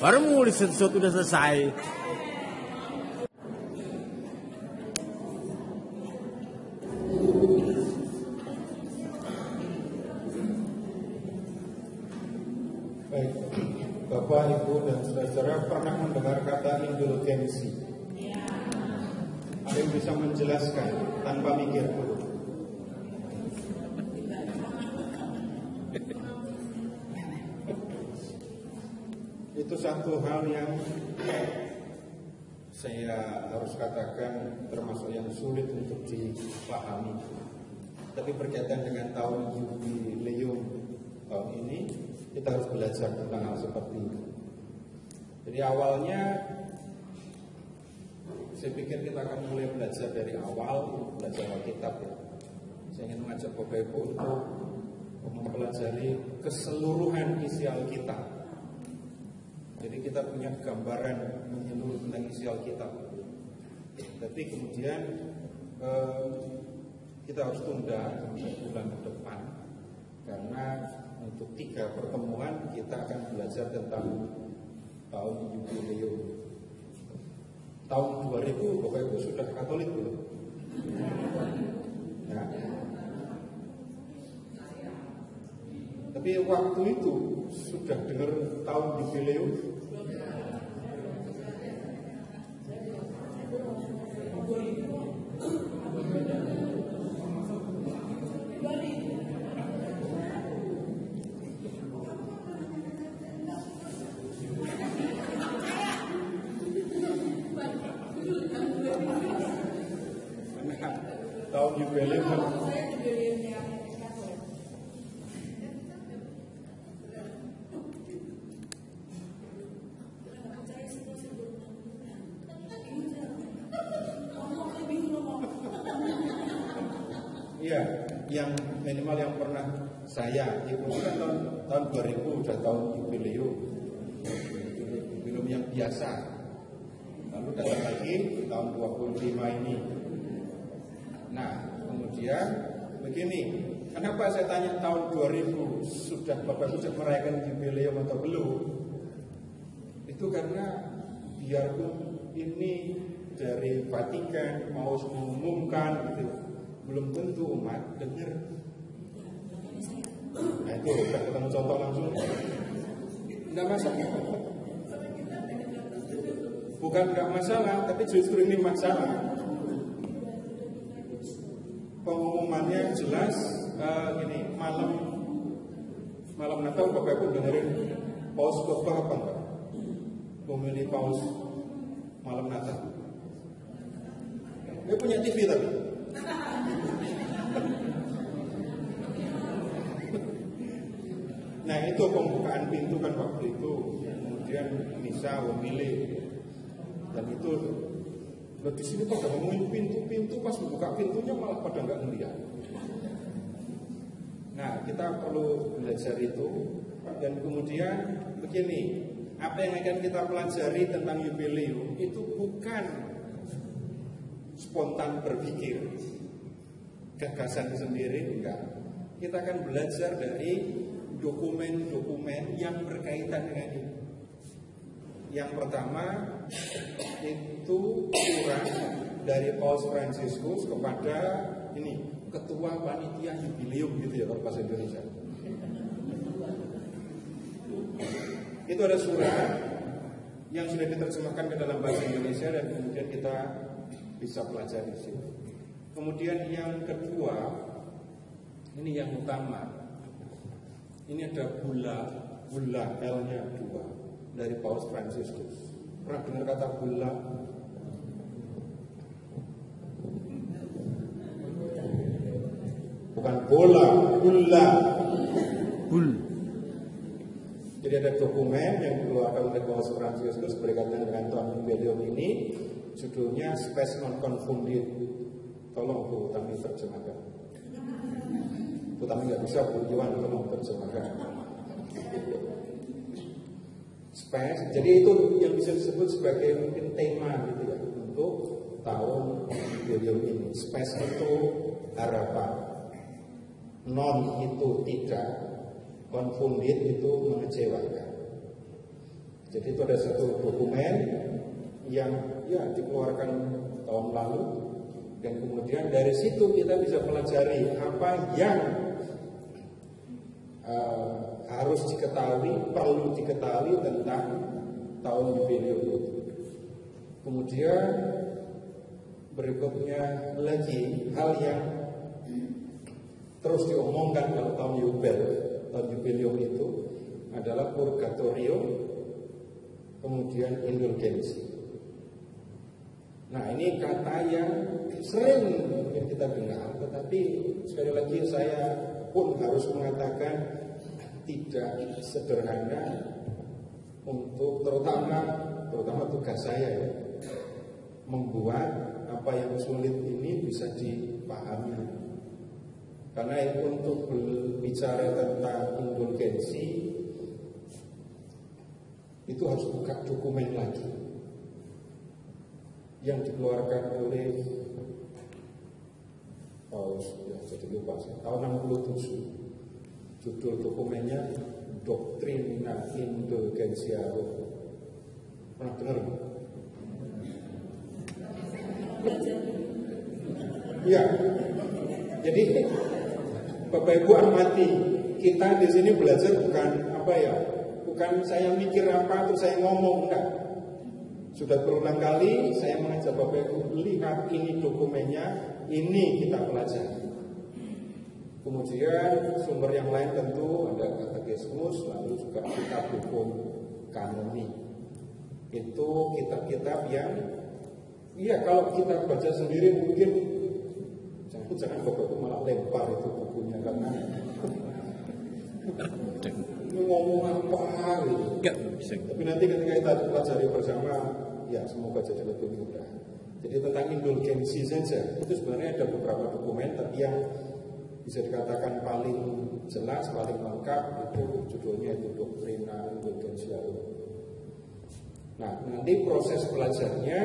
Baru mulai sesuatu udah selesai. Baik, Bapak, Ibu, dan saudara-saudara pernah mendengar kata indulgensi? Ada yang bisa menjelaskan tanpa mikir dulu? Itu satu hal yang saya harus katakan termasuk yang sulit untuk dipahami. Tapi berkaitan dengan tahun jubileum tahun ini, kita harus belajar tentang hal seperti itu. Jadi awalnya saya pikir kita akan mulai belajar dari awal, belajar Alkitab ya. Saya ingin mengajak Bapak Ibu untuk mempelajari keseluruhan isi Alkitab. Jadi kita punya gambaran menyeluruh tentang isi Alkitab. Tapi kemudian kita harus tunda sampai bulan depan, karena untuk 3 pertemuan kita akan belajar tentang tahun jubileum. Tahun 2000 Bapak Ibu sudah Katolik belum? Ya. Tapi waktu itu sudah dengar tahun jubileum? Tahun jubileum. Iya, yang minimal yang pernah saya ikuti kan tahun 2000 udah tahun jubileum yang biasa. Lalu datang lagi tahun 25 ini. Nah, kemudian begini, kenapa saya tanya tahun 2000 sudah Bapak sudah merayakan jubileum atau belum? Itu karena biarpun ini dari Vatikan mau mengumumkan gitu, belum tentu umat dengar. Nah itu kita ketemu contoh langsung. Enggak masalah. Bukan enggak masalah, tapi justru ini masalah. Pengumumannya jelas ini malam Natal Bapak Ibu dengerin paus khotbah apa enggak? Memilih paus malam Natal. Dia punya TV tapi. Nah itu pembukaan pintu kan waktu itu, kemudian misa memilih, dan itu di sini pada ngomongin pintu-pintu, pas membuka pintunya malah pada nggak ngeliat. Nah kita perlu belajar itu, dan kemudian begini, apa yang akan kita pelajari tentang jubileum itu bukan spontan berpikir, gagasan sendiri, enggak. Kita akan belajar dari dokumen-dokumen yang berkaitan dengan ini. Yang pertama itu surat dari Paus Fransiskus kepada ini ketua panitia jubileum gitu ya kalau bahasa Indonesia. Itu ada surat yang sudah diterjemahkan ke dalam bahasa Indonesia dan kemudian kita bisa pelajari di situ. Kemudian yang kedua, ini yang utama. Ini ada bula L-nya 2 dari Paus Fransiskus. Pernah dengar kata bula? Bukan bola, bula. Jadi ada dokumen yang dikeluarkan oleh Paus Fransiskus berkaitan dengan tahun jubileum ini, judulnya Spes Non Confundit. Tolong Bu Tami terjemahkan. Bu Tami nggak bisa, Bu Iwan tolong terjemahkan. Spes, jadi itu yang bisa disebut sebagai mungkin tema gitu ya untuk tahun jubileum ini. Spes itu harapan, non itu tidak, confunded itu mengecewakan. Jadi itu ada satu dokumen yang ya dikeluarkan tahun lalu, dan kemudian dari situ kita bisa pelajari apa yang harus diketahui, perlu diketahui tentang tahun jubileum itu. Kemudian berikutnya lagi hal yang terus diomongkan kalau tahun jubileum itu adalah purgatorium, kemudian indulgensi. Nah, ini kata yang sering mungkin kita dengar, tetapi sekali lagi saya pun harus mengatakan tidak sederhana untuk terutama tugas saya ya, membuat apa yang sulit ini bisa dipahami. Karena untuk berbicara tentang indulgensi itu harus buka dokumen lagi yang dikeluarkan oleh jadi lupa saya, tahun 67. Judul dokumennya Doctrina Indulgentiarum. Pernah dengar? Iya. Jadi Bapak Ibu amati, kita di sini belajar bukan bukan saya mikir apa terus saya ngomong, enggak. Sudah berulang kali saya mengajak Bapak Ibu, lihat ini dokumennya, ini kita pelajari. Kemudian sumber yang lain tentu ada katekismus, lalu juga kitab hukum kanoni. Itu kitab-kitab yang kalau kita baca sendiri mungkin jangan Bapak Ibu malah lempar itu bukunya karena ngomong apa gitu. Tapi nanti ketika kita pelajari bersama, ya semoga jadi lebih mudah. Jadi tentang indulgensi saja itu sebenarnya ada beberapa dokumen, tapi yang bisa dikatakan paling jelas, paling lengkap itu judulnya itu Doctrina Indulgentiarum. Nah, nanti proses belajarnya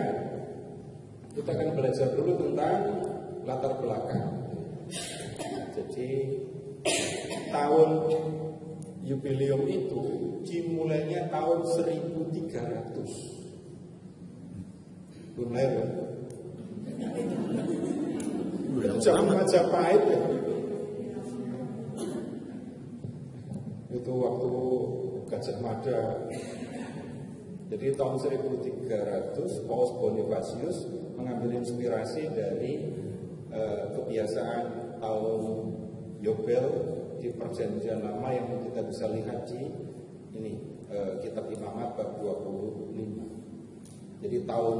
kita akan belajar dulu tentang latar belakang. Jadi tahun jubileum itu dimulainya tahun 1300. Belum lahir ya? Zaman Majapahit ya. Itu waktu Gajah Mada. Jadi tahun 1300 Paus Bonifacius mengambil inspirasi dari kebiasaan tahun Yobel di Perjanjian Lama yang kita bisa lihat di ini kitab Imamat bab 25. Jadi tahun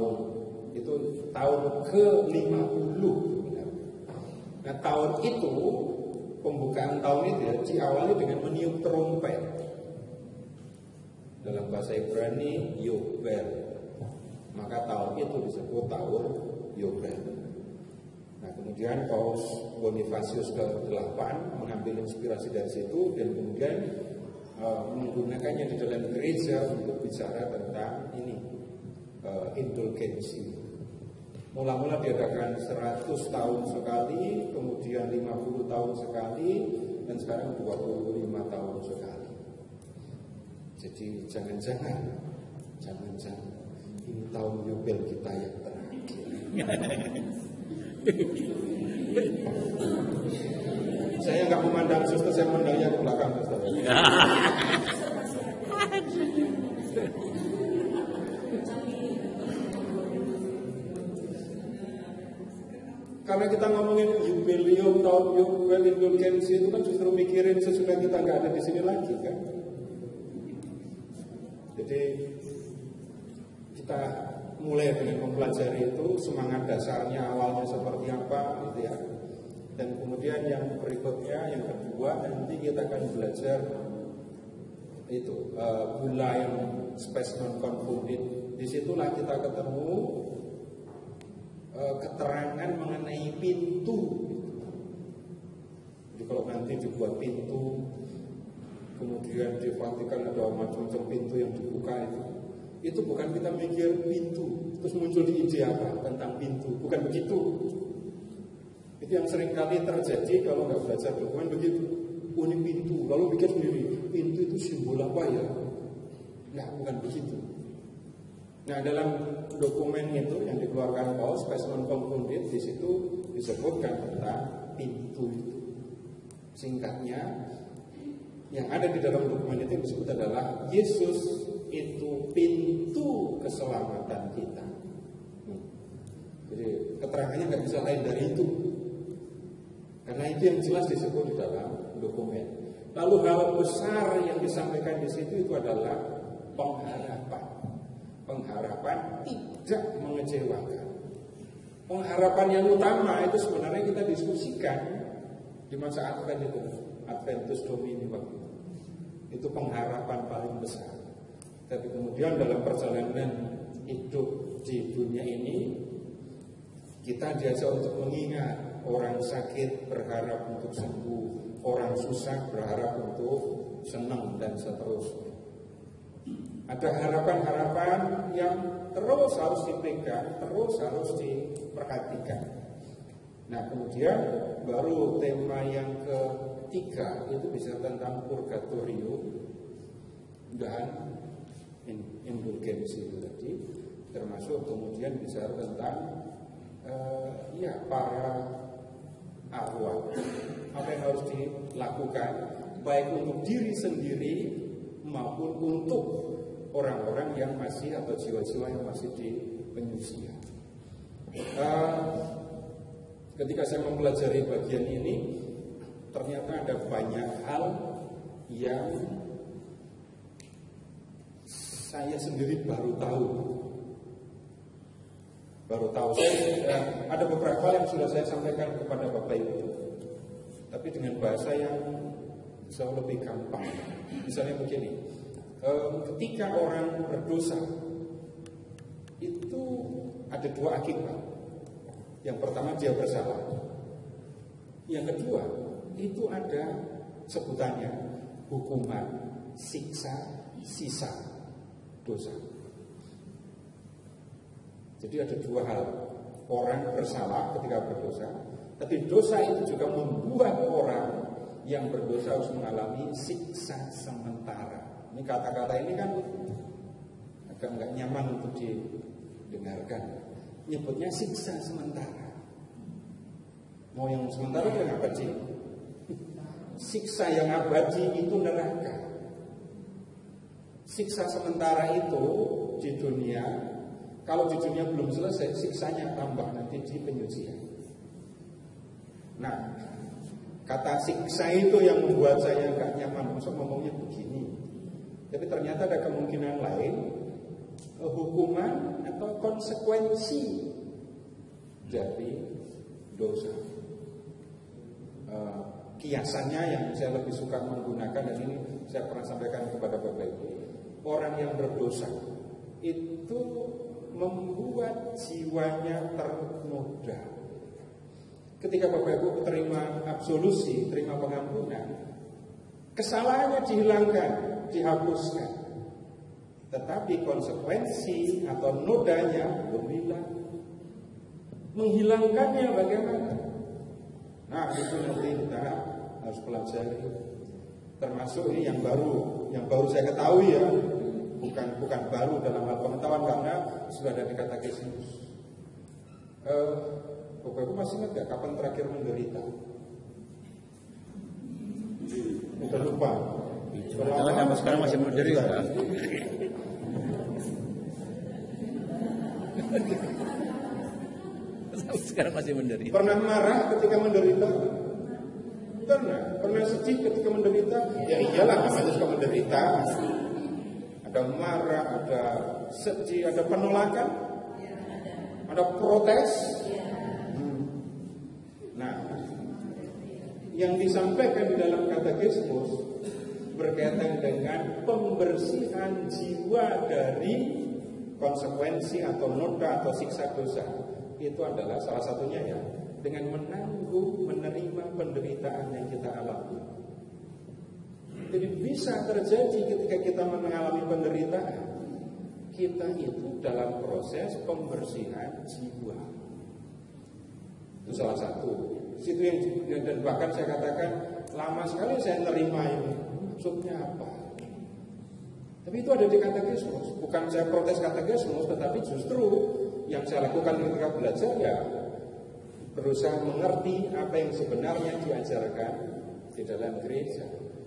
itu tahun ke-50. Nah, tahun itu pembukaan tahun itu ya, diawali dengan meniup trompet. Dalam bahasa Ibrani Yobel. Maka tahun itu disebut tahun Yobel. Nah, kemudian Paus Bonifacius ke-8 mengambil inspirasi dari situ dan kemudian menggunakannya di dalam gereja untuk bicara tentang ini indulgensi. Mula-mula diadakan 100 tahun sekali, kemudian 50 tahun sekali, dan sekarang 25 tahun sekali. Jadi jangan-jangan ini tahun Yobel kita yang terakhir. Saya nggak memandang suster, saya memandangnya ke belakang suster. Karena kita ngomongin jubileum, tahun Yobel, indulgensi itu kan justru mikirin sesudah kita nggak ada di sini lagi kan. Jadi kita mulai dengan mempelajari itu, semangat dasarnya awalnya seperti apa gitu ya. Dan kemudian yang berikutnya, yang kedua, nanti kita akan belajar itu gula yang spes non confounded. Disitulah kita ketemu keterangan mengenai pintu. Jadi kalau nanti dibuat pintu, kemudian di Vatikan ada macam-macam pintu yang dibuka itu bukan kita mikir pintu terus muncul di ide apa tentang pintu, bukan begitu. Itu yang sering kali terjadi kalau nggak belajar dokumen begitu. Ini pintu, lalu pikir sendiri pintu itu simbol apa ya? Enggak, bukan begitu. Nah, dalam dokumen itu yang dikeluarkan Paulus, Pes non confundit, di situ disebutkan tentang pintu itu. Singkatnya, yang ada di dalam dokumen itu disebut adalah Yesus itu pintu keselamatan kita. Jadi keterangannya nggak bisa lain dari itu, karena itu yang jelas disebut di dalam dokumen. Lalu hal besar yang disampaikan di situ itu adalah pengharapan. Pengharapan tidak mengecewakan. Pengharapan yang utama itu sebenarnya kita diskusikan di masa Advent itu, Adventus Domini waktu itu. Itu pengharapan paling besar. Tapi kemudian dalam perjalanan hidup di dunia ini, kita diajak untuk mengingat orang sakit berharap untuk sembuh, orang susah berharap untuk senang dan seterusnya. Ada harapan-harapan yang terus harus dipegang, terus harus diperhatikan. Nah, kemudian baru tema yang ketiga itu bisa tentang purgatorium dan indulgensi itu tadi, termasuk kemudian bisa tentang para arwah. Apa yang harus dilakukan baik untuk diri sendiri maupun untuk orang-orang yang masih atau jiwa-jiwa yang masih di penyusia. Ketika saya mempelajari bagian ini, ternyata ada banyak hal yang saya sendiri baru tahu. Ada beberapa hal yang sudah saya sampaikan kepada Bapak Ibu, tapi dengan bahasa yang jauh lebih gampang. Misalnya begini, ketika orang berdosa itu ada dua akibat. Yang pertama, dia bersalah. Yang kedua, itu ada sebutannya hukuman, siksa, sisa dosa. Jadi ada dua hal. Orang bersalah ketika berdosa, tapi dosa itu juga membuat orang yang berdosa harus mengalami siksa sementara. Ini kata-kata ini kan agak nggak nyaman untuk didengarkan. Nyebutnya siksa sementara. Mau yang sementara itu yang abadi. Siksa yang abadi itu neraka. Siksa sementara itu di dunia, kalau di dunia belum selesai, siksanya tambah nanti di penyucian. Nah, kata siksa itu yang membuat saya agak nyaman. Maksud ngomongnya begini. Tapi ternyata ada kemungkinan lain, hukuman atau konsekuensi dari dosa. Kiasannya yang saya lebih suka menggunakan, dan ini saya pernah sampaikan kepada Bapak Ibu, orang yang berdosa itu membuat jiwanya ternoda. Ketika Bapak Ibu terima absolusi, terima pengampunan, kesalahannya dihilangkan, dihapuskan, tetapi konsekuensi atau nodanya belum hilang. Menghilangkannya bagaimana? Nah, itu nanti kita harus pelajari. Termasuk ini yang baru saya ketahui ya, bukan baru dalam hal pengetahuan, karena sudah ada di katekismus. Bapak Ibu masih ingat gak kapan terakhir menderita? Udah lupa. Jangan sampai sekarang masih menderita. Sekarang masih menderita. Pernah marah ketika menderita? Pernah sedih ketika menderita? Ya iyalah, namanya suka menderita. Ada marah, ada sedih, ada penolakan, ada protes. Nah, yang disampaikan di dalam katekismus berkaitan dengan pembersihan jiwa dari konsekuensi atau noda atau siksa dosa, itu adalah salah satunya ya dengan menanggung, menerima penderitaan yang kita alami. Jadi bisa terjadi ketika kita mengalami penderitaan, kita itu dalam proses pembersihan jiwa. Itu salah satu. Situ yang, dan bahkan saya katakan lama sekali saya nerima ini. Maksudnya apa? Tapi itu ada di katekismus. Bukan saya protes katekismus, tetapi justru yang saya lakukan ketika belajar ya berusaha mengerti apa yang sebenarnya diajarkan di dalam gereja.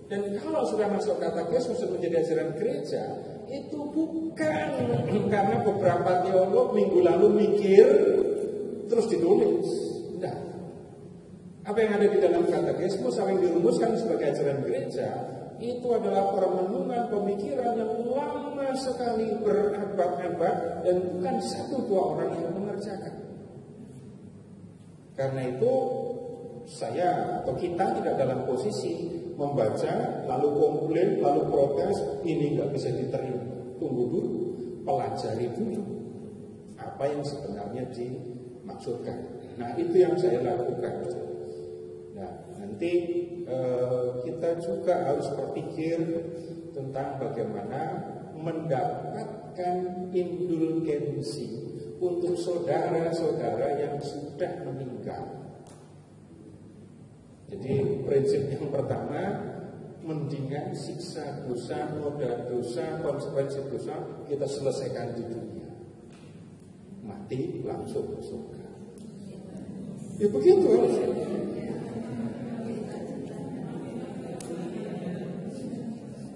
Dan kalau sudah masuk katekismus menjadi ajaran gereja, itu bukan karena beberapa teolog minggu lalu mikir terus ditulis. Tidak. Apa yang ada di dalam katekismus, apa yang dirumuskan sebagai ajaran gereja, itu adalah permenungan pemikiran yang lama sekali, berabad-abad, dan bukan satu dua orang yang mengerjakan. Karena itu saya atau kita tidak dalam posisi membaca lalu komplain, lalu protes, ini nggak bisa diterima. Tunggu dulu, pelajari dulu apa yang sebenarnya dimaksudkan. Nah, itu yang saya lakukan. Nah, nanti kita juga harus berpikir tentang bagaimana mendapatkan indulgensi untuk saudara-saudara yang sudah meninggal. Jadi prinsip yang pertama, mendingan siksa dosa, noda dosa, konsekuensi dosa kita selesaikan di dunia. Mati langsung ke surga. Ya begitu harusnya.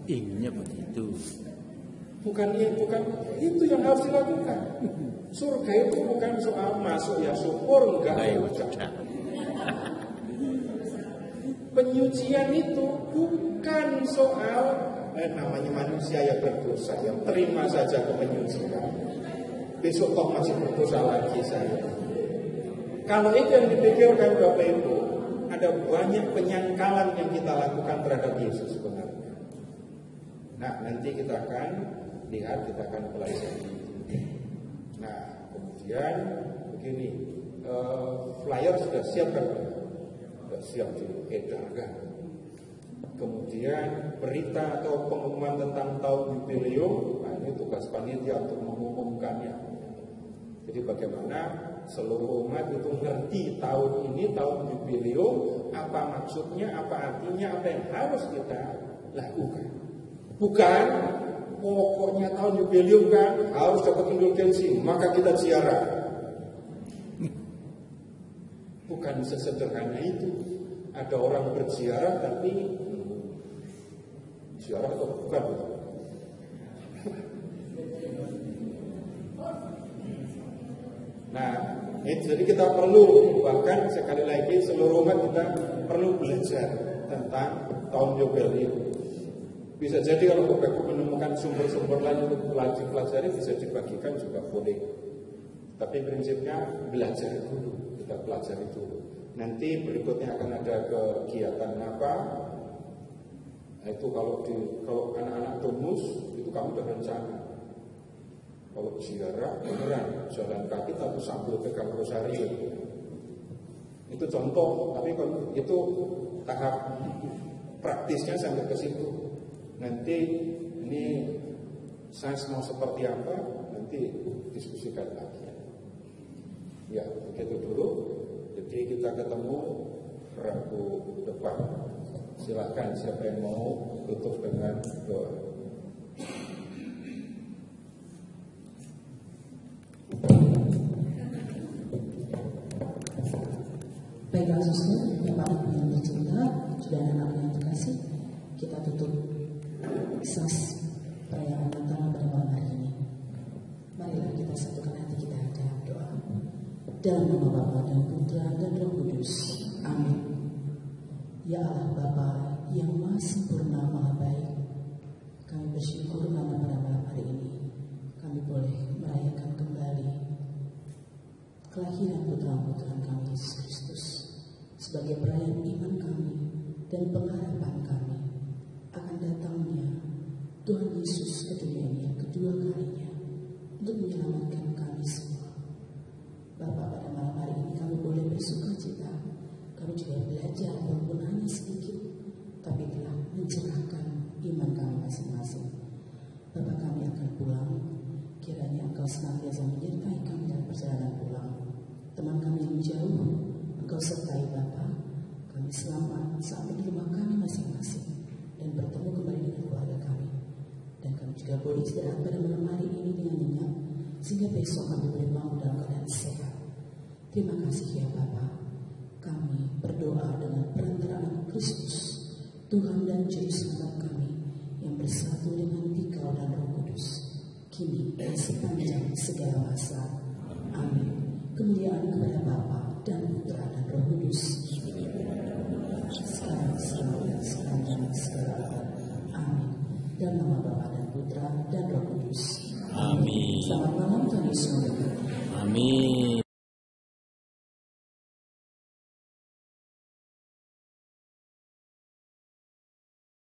Inginnya begitu. Bukan itu yang harus dilakukan. Surga itu bukan soal masuk ya syukur, enggak. Penyucian itu bukan soal namanya manusia yang berdosa, yang terima saja ke penyucian. Besok toh masih berdosa lagi saya. Kalau itu yang dipikirkan Bapak Ibu, ada banyak penyangkalan yang kita lakukan terhadap Yesus sebenarnya. Nah, nanti kita akan lihat, kita akan pelajari. Nah, kemudian begini, flyer sudah siap kan? Sudah siap diedarkan. Kemudian berita atau pengumuman tentang tahun jubileum, nah ini tugas panitia untuk mengumumkannya. Jadi bagaimana seluruh umat itu ngerti tahun ini, tahun jubileum, apa maksudnya, apa artinya, apa yang harus kita lakukan. Bukan pokoknya tahun jubileum kan harus dapat indulgensi, maka kita ziarah. Bukan sesederhana itu. Ada orang berziarah tapi ziarah atau bukan? Nah, jadi kita perlu, bahkan sekali lagi seluruh umat kita perlu belajar tentang tahun jubileum. Bisa jadi kalau Bapak menemukan sumber-sumber lain untuk pelajari, bisa dibagikan juga boleh. Tapi prinsipnya belajar dulu, kita pelajari dulu. Nanti berikutnya akan ada kegiatan apa? Nah, itu kalau anak-anak domus itu kamu udah rencana. Kalau ziarah beneran jalan kaki tapi sambil pegang rosario. Itu contoh, tapi kalau itu tahap praktisnya sampai ke situ. Nanti ini saya mau seperti apa, nanti diskusikan lagi. Ya, begitu dulu. Jadi kita ketemu Rabu depan. Silakan siapa yang mau tutup dengan doa. Baiklah suster, Bapak Ibu yang bercinta, juga anak yang terkasih, kita tutup sas perayaan Natal pada malam hari ini. Marilah kita satukan hati kita dalam doa. Dalam nama Bapa dan Putra dan Roh Kudus. Amin. Ya Allah Bapa yang Maha Sempurna, Maha Baik, kami bersyukur karena pada malam hari ini kami boleh merayakan kembali kelahiran putra-putra kami Yesus Kristus sebagai perayaan iman kami dan pengharapan kami akan datangnya Tuhan Yesus ke dunia ini yang kedua kalinya untuk menyelamatkan kami semua. Bapak, pada malam hari ini kami boleh bersuka cita. Kami juga belajar walaupun hanya sedikit, tapi telah mencerahkan iman kami masing-masing. Bapak, kami akan pulang. Kiranya Engkau senantiasa menyertai kami dalam perjalanan pulang. Teman kami yang jauh, Engkau sertai Bapa. Kami selamat sampai di rumah kami masing-masing dan bertemu kembali dengan keluarga kami. Dan kami juga boleh istirahat pada malam hari ini dengan nyenyak, sehingga besok kami boleh bangun dalam keadaan sehat. Terima kasih ya Bapa. Kami berdoa dengan perantaraan Kristus, Tuhan dan Juru Selamat kami, yang bersatu dengan Dikau dan Roh Kudus, kini dan sepanjang segala masa. Amin. Kemuliaan kepada Bapa dan Putra dan Roh Kudus, sekarang selalu dan sepanjang segala abad. Amin. Dalam nama Bapa dan Putra dan Roh Kudus. Amin. Selamat malam Tuhan Yesus memberkati. Amin.